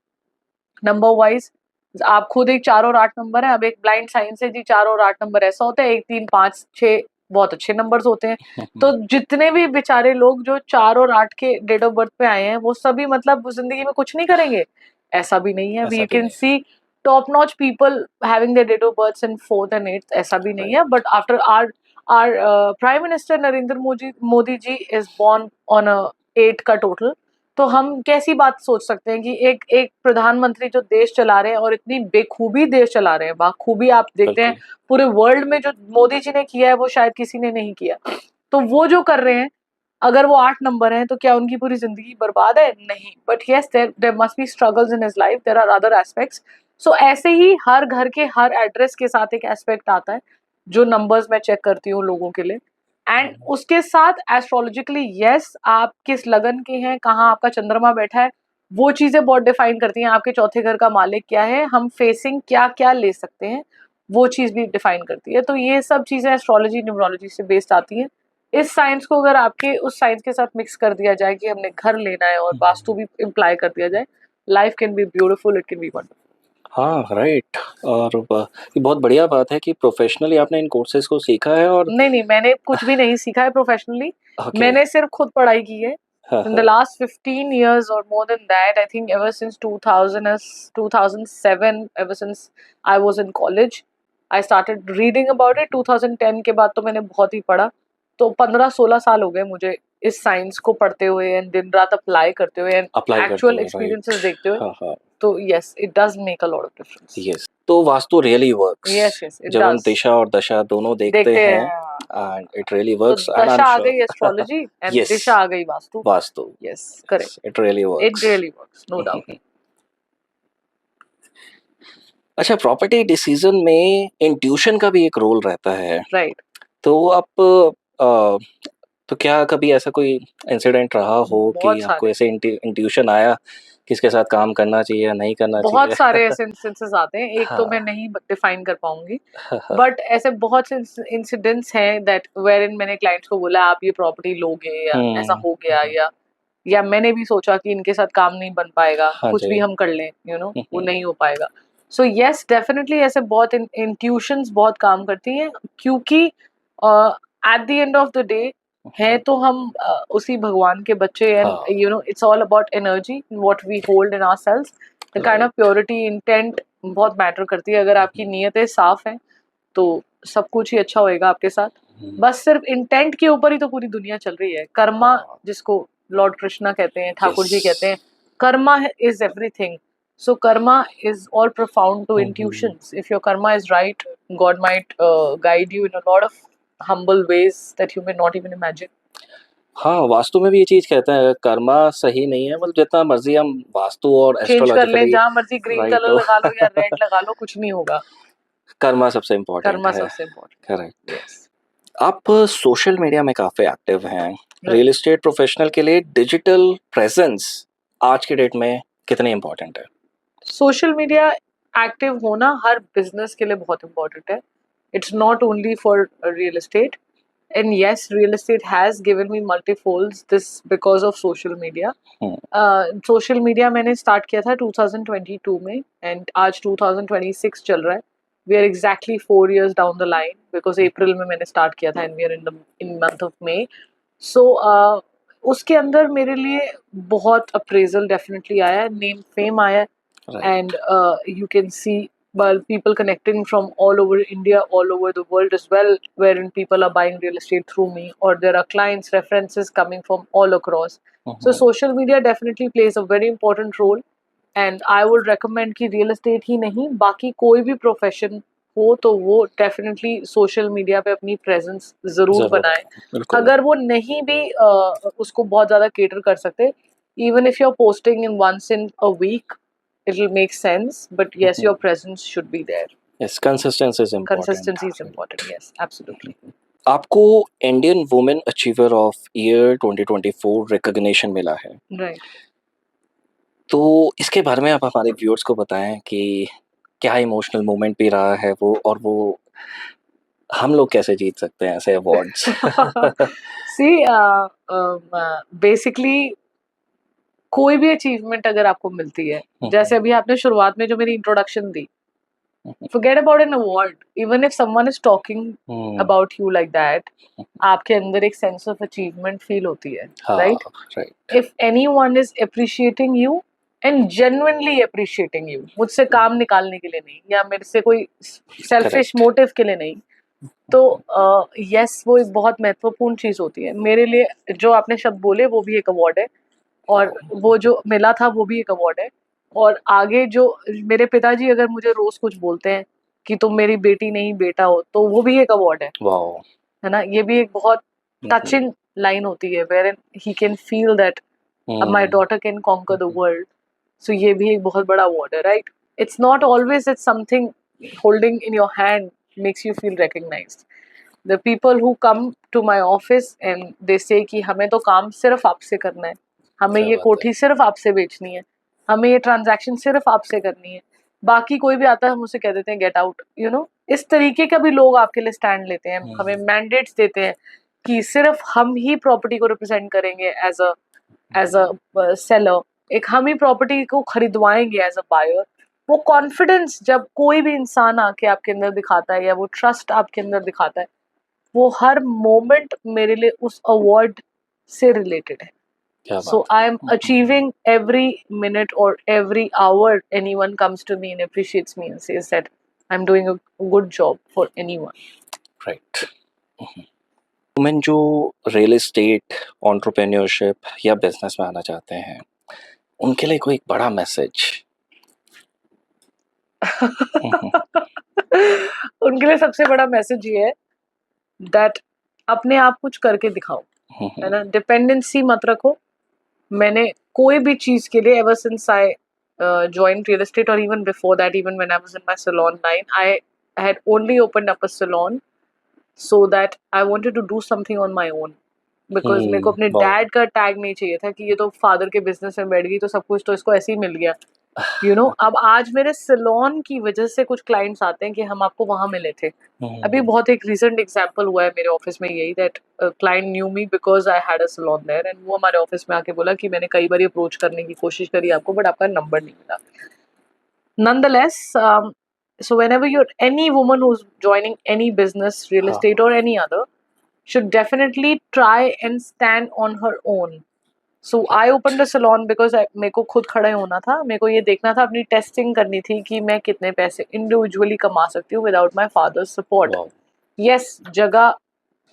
नंबर वाइज, आप खुद एक 4 और 8 नंबर है। अब एक ब्लाइंड साइंस है जी, 4 और 8 नंबर ऐसा होता है, 1 3 5 6 बहुत अच्छे नंबर्स होते हैं। तो जितने भी बेचारे लोग जो 4 और 8 के डेट ऑफ बर्थ पे आए हैं वो सभी मतलब जिंदगी में कुछ नहीं करेंगे, ऐसा भी नहीं है। We can see top notch people having their date of birth in 4th and 8th, ऐसा भी नहीं है। But after our prime minister Narendra Modi ji is born on a 8 का टोटल, तो हम कैसी बात सोच सकते हैं कि एक एक प्रधानमंत्री जो देश चला रहे हैं और इतनी बेखूबी देश चला रहे हैं, बाखूबी आप देखते हैं पूरे वर्ल्ड में जो मोदी जी ने किया है वो शायद किसी ने नहीं किया। तो वो जो कर रहे हैं, अगर वो 8 नंबर हैं तो क्या उनकी पूरी जिंदगी बर्बाद है? नहीं। But yes, there must be struggles in his life, there are other aspects. So ऐसे ही हर घर के हर एड्रेस के साथ एक एस्पेक्ट आता है जो नंबर्स मैं चेक करती हूँ लोगों के लिए। एंड उसके साथ एस्ट्रोलॉजिकली यस, आप किस लगन के हैं, कहाँ आपका चंद्रमा बैठा है, वो चीजें बहुत डिफाइन करती हैं। आपके चौथे घर का मालिक क्या है, हम फेसिंग क्या क्या ले सकते हैं, वो चीज भी डिफाइन करती है। तो ये सब चीजें एस्ट्रोलॉजी न्यूमरोलॉजी से बेस्ड आती हैं। इस साइंस को अगर आपके उस साइंस के साथ मिक्स कर दिया जाए कि हमने घर लेना है और वास्तु भी इम्प्लाई कर दिया जाए, life can be beautiful, it can be wonderful. हाँ राइट। और ये बहुत बढ़िया बात है कि प्रोफेशनली आपने इन कोर्सेज को सीखा है। और नहीं, मैंने कुछ भी नहीं सीखा है प्रोफेशनली। Okay. मैंने सिर्फ खुद पढ़ाई की है। In the last 15 years or more than that, I think ever since 2007, ever since I was in college, I started reading about it. 2010 के बाद तो मैंने बहुत ही पढ़ा। तो 15-16 साल हो गए मुझे इस साइंस को पढ़ते हुए एंड दिन रात अप्लाई करते हुए एंड एक्चुअल एक्सपीरियंसेस देखते हुए। तो yes, it does make a lot of difference. Yes. तो vastu really works. Yes, it जब हम does. दिशा और दशा दोनों देखते हैं एंड इट रियली तो वर्क्स। एंड दशा आ गई एस्ट्रोलॉजी एंड Yes. दिशा आ गई vastu. Vastu. Yes, correct. It really It works. really works, no doubt. अच्छा, प्रॉपर्टी डिसीजन में इंट्यूशन का भी एक रोल रहता है। Right. तो आप तो क्या कभी ऐसा कोई इंसिडेंट रहा हो कि बहुत आपको सारे ऐसे इंट्यूशन आया किसके साथ काम करना चाहिए या नहीं करना बहुत चाहिए? सारे ऐसे इंस्टेंसेस आते हैं, एक तो हाँ। मैं नहीं डिफाइन कर पाऊंगी, बट ऐसे बहुत से इंसिडेंट्स हैं दैट वेर इन मैंने क्लाइंट्स को बोला आप ये प्रॉपर्टी लोगे या ऐसा हो गया, या मैंने भी सोचा कि इनके साथ काम नहीं बन पाएगा, हाँ कुछ जी। भी हम कर लें, वो नहीं हो पाएगा। सो यस, डेफिनेटली ऐसे बहुत इंट्यूशंस बहुत काम करती हैं, क्योंकि at the end of the day है तो हम उसी भगवान के बच्चे and it's all about energy what we hold in ourselves. The kind of purity, intent बहुत मैटर करती है। अगर आपकी नीयतें साफ हैं तो सब कुछ ही अच्छा होएगा आपके साथ। बस सिर्फ इंटेंट के ऊपर ही तो पूरी दुनिया चल रही है। कर्मा, जिसको लॉर्ड कृष्णा कहते हैं, ठाकुर जी कहते हैं, karma is everything. So karma is all profound to intuitions. If your karma is right, God might guide you in a lot of humble ways that you may not even imagine. हाँ, वास्तु में भी ये चीज कहते हैं कर्मा सही नहीं है, मतलब जितना मर्जी हम वास्तु और चेंज कर लें, एस्ट्रोलॉजिकली जहाँ मर्जी ग्रीन कलर लगा लो या रेड लगा लो, कुछ नहीं होगा। कर्मा सबसे इम्पोर्टेंट कर्मा है। सबसे इम्पोर्टेंट। करेक्ट। यस। आप सोशल मीडिया में काफ़ी एक्टिव हैं। Right. रियल एस्टेट प्रोफेशनल के लिए डिजिटल प्रेजेंस आज के डेट में कितनी इम्पोर्टेंट है? सोशल मीडिया एक्टिव होना हर बिजनेस के लिए बहुत इंपॉर्टेंट है. It's not only for real estate. And yes, real estate has given me multifolds this because of social media. Social media मैंने start किया था 2022 में and आज 2026 चल रहा है. We are exactly 4 years down the line because April में मैंने start किया था and we are in month of May. So उसके अंदर मेरे लिए बहुत appraisal definitely आया है, name fame आया है. Right. And you can see people connecting from all over India, all over the world as well, wherein people are buying real estate through me, or there are clients references coming from all across. So social media definitely plays a very important role, and I would recommend कि real estate ही नहीं बाकी कोई भी profession हो तो वो definitely social media पे अपनी presence जरूर बनाए. बिल्कुल। अगर वो नहीं भी उसको बहुत ज़्यादा cater कर सकते, even if you're posting in once in a week, it'll make sense, but yes, your presence should be there. Yes, consistency is important. Consistency is important. Yes, absolutely. आपको Indian women achiever of year 2024 recognition मिला है. Right. तो इसके बारे में आप हमारे viewers को बताएं कि क्या इमोशनल मोमेंट भी रहा है वो, और वो हम लोग कैसे जीत सकते हैं ऐसे अवार्ड्स? See, basically कोई भी अचीवमेंट अगर आपको मिलती है, जैसे अभी आपने शुरुआत में जो मेरी introduction the, forget about an award, even if someone is talking about you like that, आपके अंदर एक sense of achievement feel होती है, right? Right. If anyone is appreciating you and genuinely appreciating you, मुझसे काम निकालने के लिए नहीं या मेरे से कोई selfish motive के लिए नहीं, तो yes, वो एक बहुत महत्वपूर्ण चीज़ होती है. मेरे लिए जो आपने शब्द बोले वो भी एक अवार्ड है, और वो जो मिला था वो भी एक अवार्ड है. और आगे जो मेरे पिताजी अगर मुझे रोज कुछ बोलते हैं कि तुम मेरी बेटी नहीं बेटा हो, तो वो भी एक अवार्ड है. है ना? ये भी एक बहुत टचिंग लाइन होती है wherein he can feel that my daughter can conquer the world. So ये भी एक बहुत बड़ा अवार्ड है, right? It's not always that something holding in your hand makes you feel recognized. The people who come to my office and they say कि हमें तो काम सिर्फ आपसे करना है, हमें ये कोठी सिर्फ आपसे बेचनी है, हमें ये ट्रांजैक्शन सिर्फ आपसे करनी है, बाकी कोई भी आता है हम उसे कह देते हैं गेट आउट. यू नो, इस तरीके का भी लोग आपके लिए स्टैंड लेते हैं, हमें मैंडेट्स देते हैं कि सिर्फ हम ही प्रॉपर्टी को रिप्रेजेंट करेंगे एज अ सेलर, एक हम ही प्रॉपर्टी को खरीदवाएंगे एज अ बायर. वो कॉन्फिडेंस जब कोई भी इंसान आके आपके अंदर दिखाता है या वो ट्रस्ट आपके अंदर दिखाता है, वो हर मोमेंट मेरे लिए उस अवार्ड से रिलेटेड है. So I am achieving every minute or every hour anyone comes to me and appreciates me and says that I'm doing a good job for anyone. Right. Women जो real estate entrepreneurship या business में आना चाहते हैं, उनके लिए कोई बड़ा मैसेज? उनके लिए सबसे बड़ा मैसेज ये है दैट अपने आप कुछ करके दिखाओ, है ना? डिपेंडेंसी मत रखो. मैंने कोई भी चीज के लिए ever since I joined real estate, or even before that, even when I was in my salon line, I had only opened up a salon so that I wanted to do something on my own, because मेरे को अपने dad का tag नहीं चाहिए था कि ये तो फादर के बिजनेस में बैठ गई तो सब कुछ तो इसको ऐसे ही मिल गया. यू नो, अब आज मेरे सैलून की वजह से कुछ क्लाइंट्स आते हैं कि हम आपको वहां मिले थे. अभी बहुत एक रिसेंट एग्जांपल हुआ है मेरे ऑफिस में यही, that client knew me because I had a salon there, and वो हमारे ऑफिस में आके बोला कि मैंने कई बार अप्रोच करने की कोशिश करी आपको, बट आपका नंबर नहीं मिला. Nonetheless, so whenever you're any woman who's joining any business, real estate or any other, should definitely try and stand on her own. So I opened a salon because मेरे को खुद खड़े होना था, मेरे को ये देखना था, अपनी टेस्टिंग करनी थी कि मैं कितने पैसे इंडिविजुअली कमा सकती हूँ without my father's support. Yes, जगह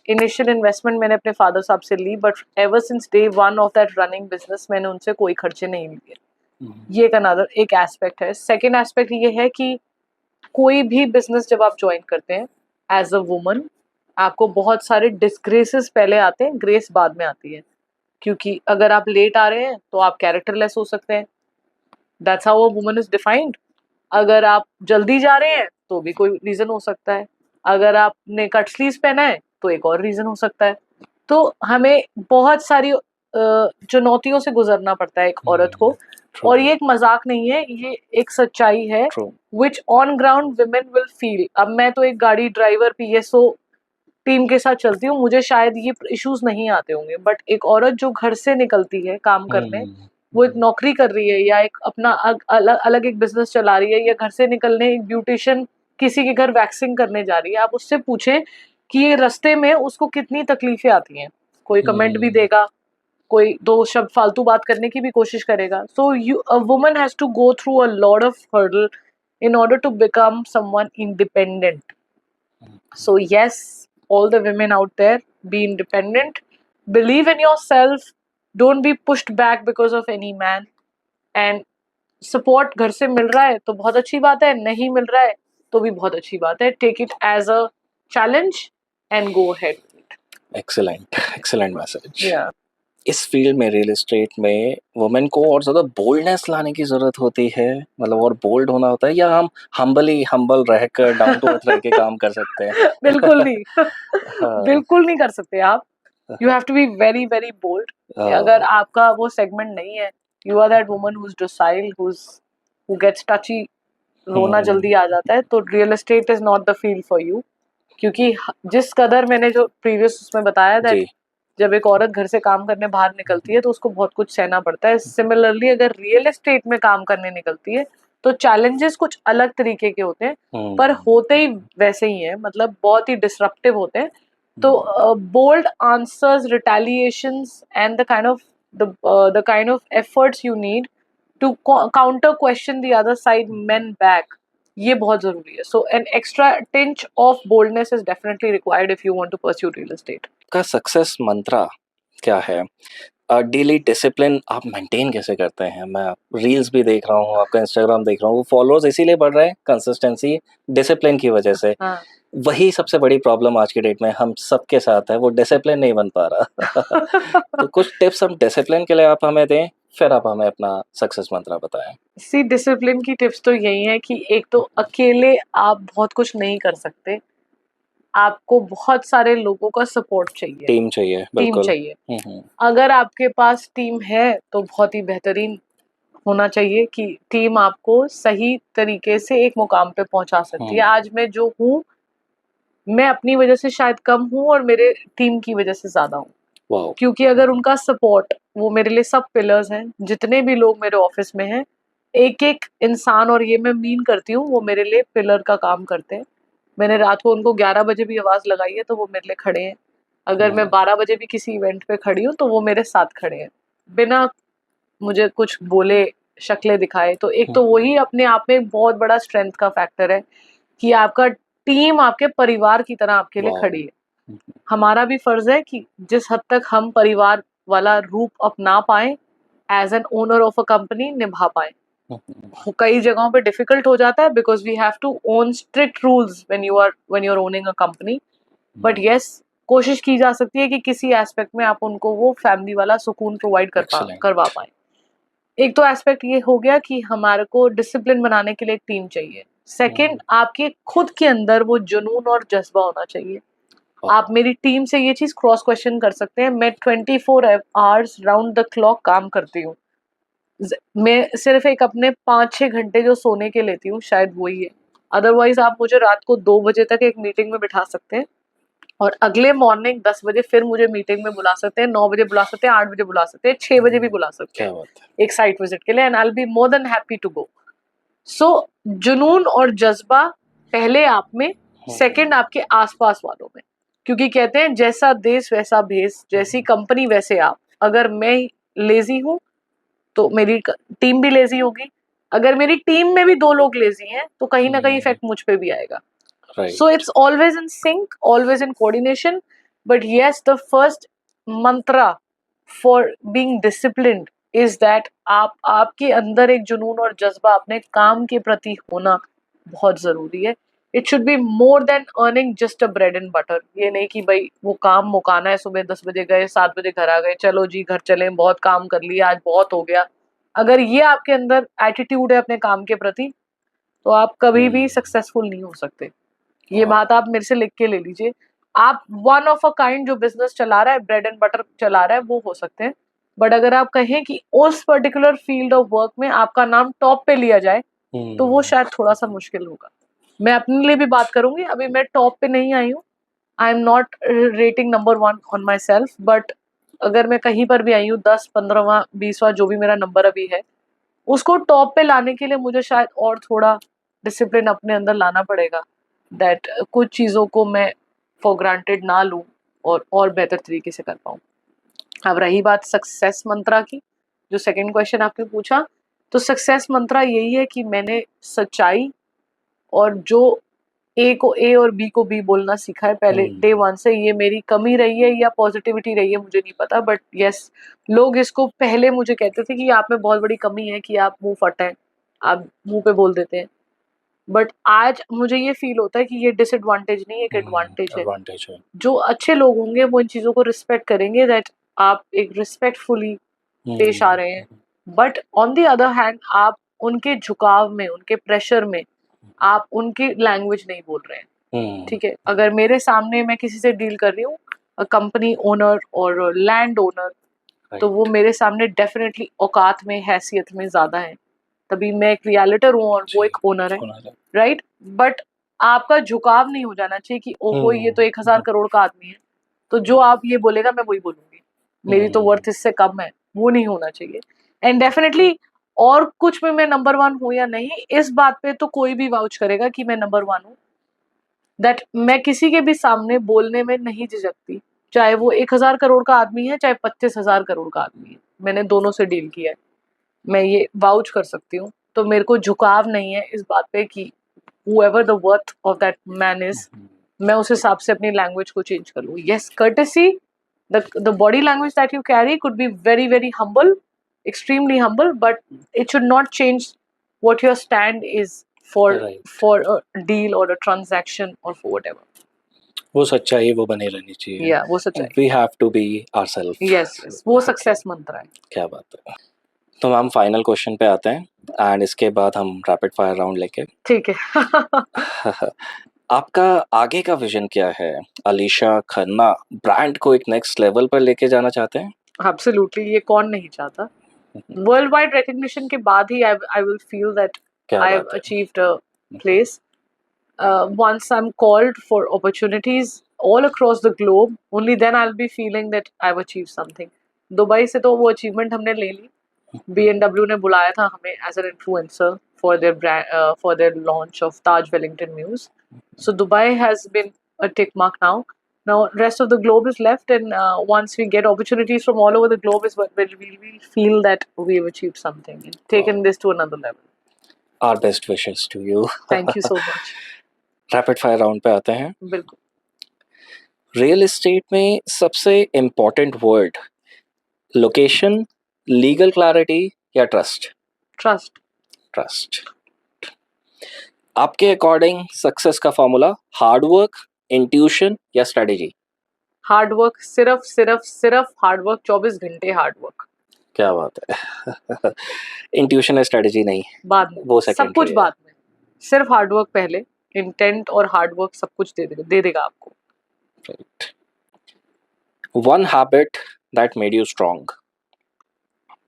इनिशियल इन्वेस्टमेंट मैंने अपने फादर साहब से ली, but ever since day one of that running business मैंने उनसे कोई खर्चे नहीं लिए. ये एक एस्पेक्ट है. सेकेंड एस्पेक्ट ये है कि कोई भी बिजनेस जब आप ज्वाइन करते हैं एज अ वुमन, आपको बहुत सारे डिस्ग्रेसेस पहले आते हैं, ग्रेस बाद में आती है. क्योंकि अगर आप लेट आ रहे हैं तो आप कैरेक्टरलेस हो सकते हैं. That's how a woman is defined. अगर आप जल्दी जा रहे हैं तो भी कोई रीजन हो सकता है. अगर आपने कट स्लीव्स पहना है तो एक और रीजन हो सकता है। तो हमें बहुत सारी चुनौतियों से गुजरना पड़ता है एक औरत को, और ये एक मजाक नहीं है, ये एक सच्चाई है which on ground women will feel. अब मैं तो एक गाड़ी ड्राइवर पीएसओ टीम के साथ चलती हूँ, मुझे शायद ये इश्यूज नहीं आते होंगे, बट एक औरत जो घर से निकलती है काम करने, वो एक नौकरी कर रही है या एक अपना अलग एक बिजनेस चला रही है, या घर से निकलने एक ब्यूटिशियन किसी के घर वैक्सिंग करने जा रही है, आप उससे पूछें कि ये रास्ते में उसको कितनी तकलीफें आती हैं, कोई कमेंट भी देगा, कोई दो शब्द फालतू बात करने की भी कोशिश करेगा। So a woman has to go through a lot of hurdle in order to become someone independent. So yes, all the women out there, be independent, believe in yourself, don't be pushed back because of any man, and support घर से मिल रहा है तो बहुत अच्छी बात है, नहीं मिल रहा है तो भी बहुत अच्छी बात है, take it as a challenge and go ahead. Excellent message. Yeah. इस फील्ड में, रियल एस्टेट में, वुमेन को और ज़्यादा बोल्डनेस लाने की ज़रूरत होती है, मतलब और बोल्ड होना होता है, या हम हम्बल रहकर डाउन टू अर्थ रह के काम कर सकते हैं? बिल्कुल नहीं हाँ। बिल्कुल नहीं कर सकते आप। You have to be very very bold. अगर आपका वो सेगमेंट नहीं है, you are that woman who is docile, who gets touchy, रोना जल्दी आ जाता है, तो real estate is not the field for you. क्योंकि जिस कदर मैंने जो प्रीवियस उसमें बताया था, जब एक औरत घर से काम करने बाहर निकलती है तो उसको बहुत कुछ सहना पड़ता है। सिमिलरली अगर रियल एस्टेट में काम करने निकलती है तो चैलेंजेस कुछ अलग तरीके के होते हैं, पर होते ही वैसे ही है, मतलब बहुत ही डिसरप्टिव होते हैं। तो bold answers, retaliations and the kind of efforts you need to counter question the other side men back, ये बहुत जरूरी है। So an extra tinge of boldness is definitely required if you want to pursue real estate. का success mantra क्या है? Daily discipline आप maintain कैसे करते हैं? मैं रील्स भी देख रहा हूँ, आपका इंस्टाग्राम देख रहा हूँ, वो फॉलोअर्स इसीलिए बढ़ रहे हैं कंसिस्टेंसी, डिसिप्लिन की वजह से। हाँ। वही सबसे बड़ी प्रॉब्लम आज के डेट में हम सबके साथ है, वो डिसिप्लिन नहीं बन पा रहा। तो कुछ टिप्स हम डिसिप्लिन के लिए आप हमें दें, फिर आप हमें अपना सक्सेस मंत्रा बताएं। सी डिसिप्लिन की टिप्स तो यही है कि एक तो अकेले आप बहुत कुछ नहीं कर सकते, आपको बहुत सारे लोगों का सपोर्ट चाहिए, टीम चाहिए, टीम बिल्कुल चाहिए। अगर आपके पास टीम है तो बहुत ही बेहतरीन होना चाहिए कि टीम आपको सही तरीके से एक मुकाम पे पहुंचा सकती है। आज मैं जो हूँ, मैं अपनी वजह से शायद कम हूँ और मेरे टीम की वजह से ज्यादा हूँ, क्योंकि अगर उनका सपोर्ट, वो मेरे लिए सब पिलर्स हैं, जितने भी लोग मेरे ऑफिस में हैं, एक एक इंसान, और ये मैं मीन करती हूँ, वो मेरे लिए पिलर का काम करते हैं। मैंने रात को उनको 11 बजे भी आवाज लगाई है तो वो मेरे लिए खड़े हैं। अगर मैं 12 बजे भी किसी इवेंट पे खड़ी हूँ तो वो मेरे साथ खड़े हैं, बिना मुझे कुछ बोले, शक्लें दिखाए। तो एक तो वही अपने आप में एक बहुत बड़ा स्ट्रेंथ का फैक्टर है कि आपका टीम आपके परिवार की तरह आपके लिए खड़ी है। हमारा भी फर्ज है कि जिस हद तक हम परिवार वाला रूप अपना पाए, as an owner of a company निभा पाए। कई जगहों पे डिफिकल्ट हो जाता है because we have to own strict rules when you are owning a company, but yes, कोशिश की जा सकती है कि किसी एस्पेक्ट में आप उनको वो फैमिली वाला सुकून प्रोवाइड करवा पाए। एक तो एस्पेक्ट ये हो गया कि हमारे को डिसिप्लिन बनाने के लिए एक टीम चाहिए। सेकंड, आपके खुद के अंदर वो जुनून और जज्बा होना चाहिए। आप मेरी टीम से ये चीज क्रॉस क्वेश्चन कर सकते हैं, मैं 24 आवर्स राउंड द क्लॉक काम करती हूँ, मैं सिर्फ एक अपने 5-6 घंटे जो सोने के लेती हूँ शायद वही है। अदरवाइज आप मुझे रात को 2 बजे तक एक मीटिंग में बिठा सकते हैं और अगले मॉर्निंग 10 बजे फिर मुझे मीटिंग में बुला सकते हैं, 9 बजे बुला सकते हैं, 8 बजे बुला सकते हैं, 6 बजे भी बुला सकते हैं एक साइट विजिट के लिए, and I will be more than happy to go. So जुनून और जज्बा पहले आप में, सेकंड आपके आसपास वालों में, क्योंकि कहते हैं जैसा देश वैसा भेस, जैसी कंपनी वैसे आप। अगर मैं लेजी हूँ तो मेरी टीम भी लेजी होगी, अगर मेरी टीम में भी 2 लोग लेजी हैं तो कहीं ना कहीं इफेक्ट मुझ पे भी आएगा। So it's always in sync, always in coordination. But yes, the first mantra for being disciplined is that आपके अंदर एक जुनून और जज्बा अपने काम के प्रति होना बहुत जरूरी है। It should be more than earning just a bread and butter. ये नहीं कि भाई वो काम मुकाना है, सुबह 10 बजे गए, 7 बजे घर आ गए, चलो जी घर चले, बहुत काम कर लिया आज, बहुत हो गया। अगर ये आपके अंदर एटीट्यूड है अपने काम के प्रति, तो आप कभी भी सक्सेसफुल नहीं हो सकते। ये बात आप मेरे से लिख के ले लीजिए। आप वन ऑफ अ काइंड जो बिजनेस चला रहा है, ब्रेड एंड बटर चला रहा है, वो हो सकते हैं। बट अगर आप कहें कि उस पर्टिकुलर फील्ड ऑफ वर्क में आपका नाम टॉप पे लिया जाए, तो वो शायद थोड़ा सा मुश्किल होगा। मैं अपने लिए भी बात करूंगी, अभी मैं टॉप पे नहीं आई हूँ, I am not rating number 1 on my self, but अगर मैं कहीं पर भी आई हूँ 10, 15वां, 20वां जो भी मेरा नंबर अभी है, उसको टॉप पे लाने के लिए मुझे शायद और थोड़ा डिसिप्लिन अपने अंदर लाना पड़ेगा, दैट कुछ चीज़ों को मैं फॉर ग्रांटेड ना लूँ और बेहतर तरीके से कर पाऊँ। अब रही बात सक्सेस मंत्रा की, जो सेकंड क्वेश्चन आपने पूछा, तो सक्सेस मंत्रा यही है कि मैंने सच्चाई और जो ए को ए और बी को बी बोलना सीखा है पहले डे 1 से। ये मेरी कमी रही है या पॉजिटिविटी रही है मुझे नहीं पता, बट यस, लोग इसको पहले मुझे कहते थे कि आप में बहुत बड़ी कमी है कि आप मुंह फट हैं, आप मुंह पे बोल देते हैं। बट आज मुझे ये फील होता है कि ये डिसएडवांटेज नहीं, एक एडवांटेज है। एडवांटेज है। जो अच्छे लोग होंगे वो इन चीज़ों को रिस्पेक्ट करेंगे, दैट आप एक रिस्पेक्टफुली पेश आ रहे हैं। But on the other hand आप उनके झुकाव में, उनके प्रेशर में आप उनकी लैंग्वेज नहीं बोल रहे हैं। ठीक है, अगर मेरे सामने मैं किसी से डील कर रही हूँ, कंपनी ओनर और लैंड ओनर, तो वो मेरे सामने डेफिनेटली औकात में, हैसियत में ज्यादा है, तभी मैं एक रियलिटर हूँ और वो एक ओनर है, राइट। बट आपका झुकाव नहीं हो जाना चाहिए कि ओहो ये तो 1000 करोड़ का आदमी है, तो जो आप ये बोलेगा मैं वही बोलूंगी, मेरी तो वर्थ इससे कम है, वो नहीं होना चाहिए। एंड डेफिनेटली और कुछ में मैं नंबर 1 हूँ या नहीं, इस बात पे तो कोई भी वाउच करेगा कि मैं नंबर 1 हूँ, दैट मैं किसी के भी सामने बोलने में नहीं झिझकती, चाहे वो 1000 करोड़ का आदमी है, चाहे 25,000 करोड़ का आदमी है। मैंने दोनों से डील किया है, मैं ये वाउच कर सकती हूँ। तो मेरे को झुकाव नहीं है इस बात पे कि whoever the worth of that man is, मैं उस हिसाब से अपनी लैंग्वेज को चेंज कर लूँ। Yes, courtesy, the body language that you carry could be very very humble, extremely humble, but it should not change what your stand is for for a deal or a transaction or for whatever. वो सच्चाई वो बने रहनी चाहिए। Yeah, वो सच्चाई। We have to be ourselves. Yes, yes, वो success मंत्र है। क्या बात है। तो हम फाइनल क्वेश्चन पे आते हैं एंड इसके बाद हम रैपिड फायर राउंड लेके। ठीक है। आपका आगे का विजन क्या है? अलीशा खन्ना ब्रांड को एक नेक्स्ट लेवल पर लेके जाना चाहते हैं? एब्सोल्युटली, ये कौन नहीं चाहता। वर्ल्ड वाइड रिकग्निशन के बाद ही I will feel that I have achieved a place. Once I'm called for opportunities all across the globe, only then I'll be feeling that I've achieved something. Dubai से तो वो achievement हमने ले ली। BMW ने बुलाया था हमें as an influencer for their brand, for their launch of Taj Wellington Mews. So Dubai has been a tick mark now. Now rest of the globe is left, and once we get opportunities from all over the globe is what we'll feel that we've achieved something and taken this to another level. Our best wishes to you. Thank you so much. Rapid fire round पे आते हैं। बिल्कुल। Real estate में सबसे important word, location, legal clarity या trust? Trust. Trust. आपके according success का formula, hard work, intuition या स्ट्रेटेजी? हार्ड वर्क, सिर्फ सिर्फ सिर्फ हार्ड वर्क, 24 घंटे हार्ड वर्क। क्या बात है। इंट्यूशन या स्ट्रेटेजी नहीं, बाद में, वो सब कुछ बाद में, सिर्फ हार्ड वर्क पहले, इंटेंट और हार्ड वर्क सब कुछ दे देगा आपको। Right. One habit that made you strong?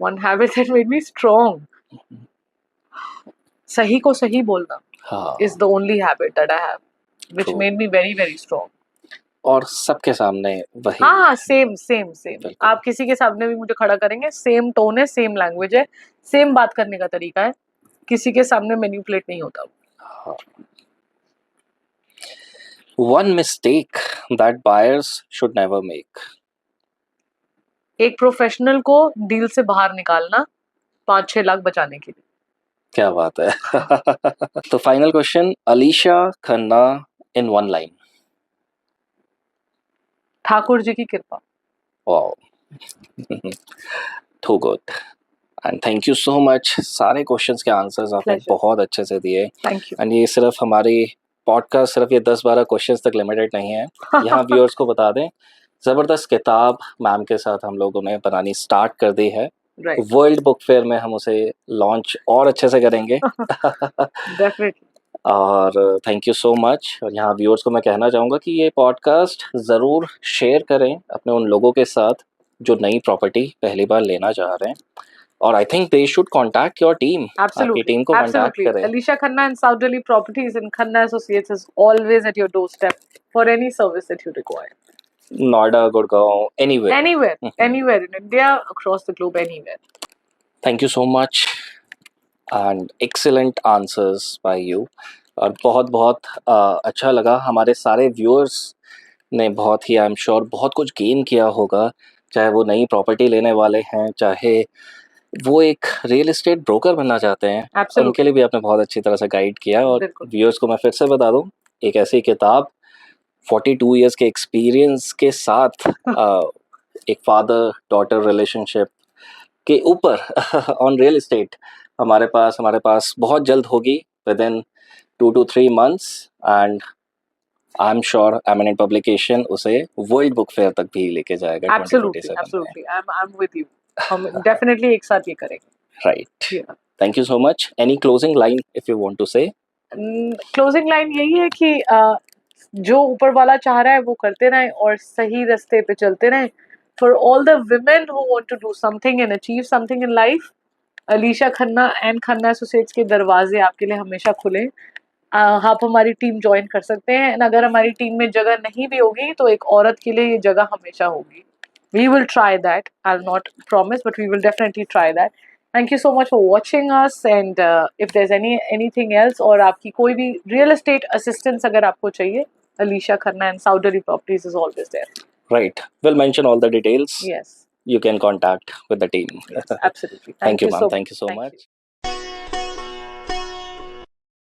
One habit that made me strong, सही को सही बोलना is the only habit that I have, which made me very very strong. और सबके सामने वही। हाँ, सेम सेम सेम, आप किसी के सामने भी मुझे खड़ा करेंगे, सेम टोन है, सेम लैंग्वेज है, सेम बात करने का तरीका है, किसी के सामने मैनिपुलेट नहीं होता। One mistake that buyers should never make? एक प्रोफेशनल को डील से बाहर निकालना 5-6 लाख बचाने के लिए। क्या बात है। तो final question, Alisha Khanna in one line? Thakur ji की कृपा। Wow, too good and thank you so much. सारे क्वेश्चंस के आंसर्स आपने बहुत अच्छे से दिए। Thank you. एंड ये सिर्फ हमारी पॉडकास्ट सिर्फ ये 10-12 क्वेश्चंस तक लिमिटेड नहीं है। यहाँ व्यूअर्स को बता दें, ज़बरदस्त किताब मैम के साथ हम लोगों ने बनानी स्टार्ट कर दी है। वर्ल्ड बुक फेयर में हम उसे लॉन्च और अच्छे से करेंगे। डेफिनेटली। और थैंक यू सो मच। और यहाँ व्यूअर्स को मैं कहना चाहूँगा कि ये पॉडकास्ट ज़रूर शेयर करें अपने उन लोगों के साथ जो नई प्रॉपर्टी पहली बार लेना चाह रहे हैं, और I think they should contact your team. आपकी टीम को कॉन्टैक्ट करें। Alisha Khanna and South Delhi Properties and Khanna Associates is always at your doorstep for any service that you require. Noida, Gurgaon, anywhere. Anywhere in India, across the globe, anywhere. Thank you so much and excellent answers by you. और बहुत बहुत अच्छा लगा। हमारे सारे viewers ने बहुत ही, I am sure, बहुत कुछ गेन किया होगा, चाहे वो नई प्रॉपर्टी लेने वाले हैं, चाहे वो एक रियल एस्टेट ब्रोकर बनना चाहते हैं। Absolutely. उनके लिए भी आपने बहुत अच्छी तरह से गाइड किया। और व्यूअर्स को मैं फिर से बता दूं, एक ऐसी किताब 42 इयर्स के एक्सपीरियंस के साथ एक फादर डॉटर रिलेशनशिप के ऊपर ऑन रियल एस्टेट हमारे पास बहुत जल्द होगी, with in 2 to 3 months, and I am sure eminent publication उसे वर्ल्ड बुक फेयर तक भी लेके जाएगा। Absolutely. I'm with you. हम definitely एक साथ ये करेंगे। Right. Thank you so much. Any closing line if you want to say? Closing line यही है कि जो ऊपर वाला चाह रहा है वो करते रहें और सही रास्ते पे चलते रहें। For all the women who want to do something and achieve something in life, Alisha Khanna and Khanna Associates के दरवाजे आपके लिए हमेशा खुले। आप हमारी टीम ज्वाइन कर सकते हैं, और अगर हमारी टीम में जगह नहीं भी होगी तो एक औरत के लिए ये जगह हमेशा होगी। We will try that. I'll not promise, but we will definitely try that. Thank you so much for watching us. And if there's anything else, और आपकी कोई भी real estate assistance अगर आपको चाहिए, Alisha Khanna and South Delhi Properties is always there. Right. We'll mention all the details. Yes. You can contact with the team. Yes, absolutely. Thank you, ma'am. Thank you so much.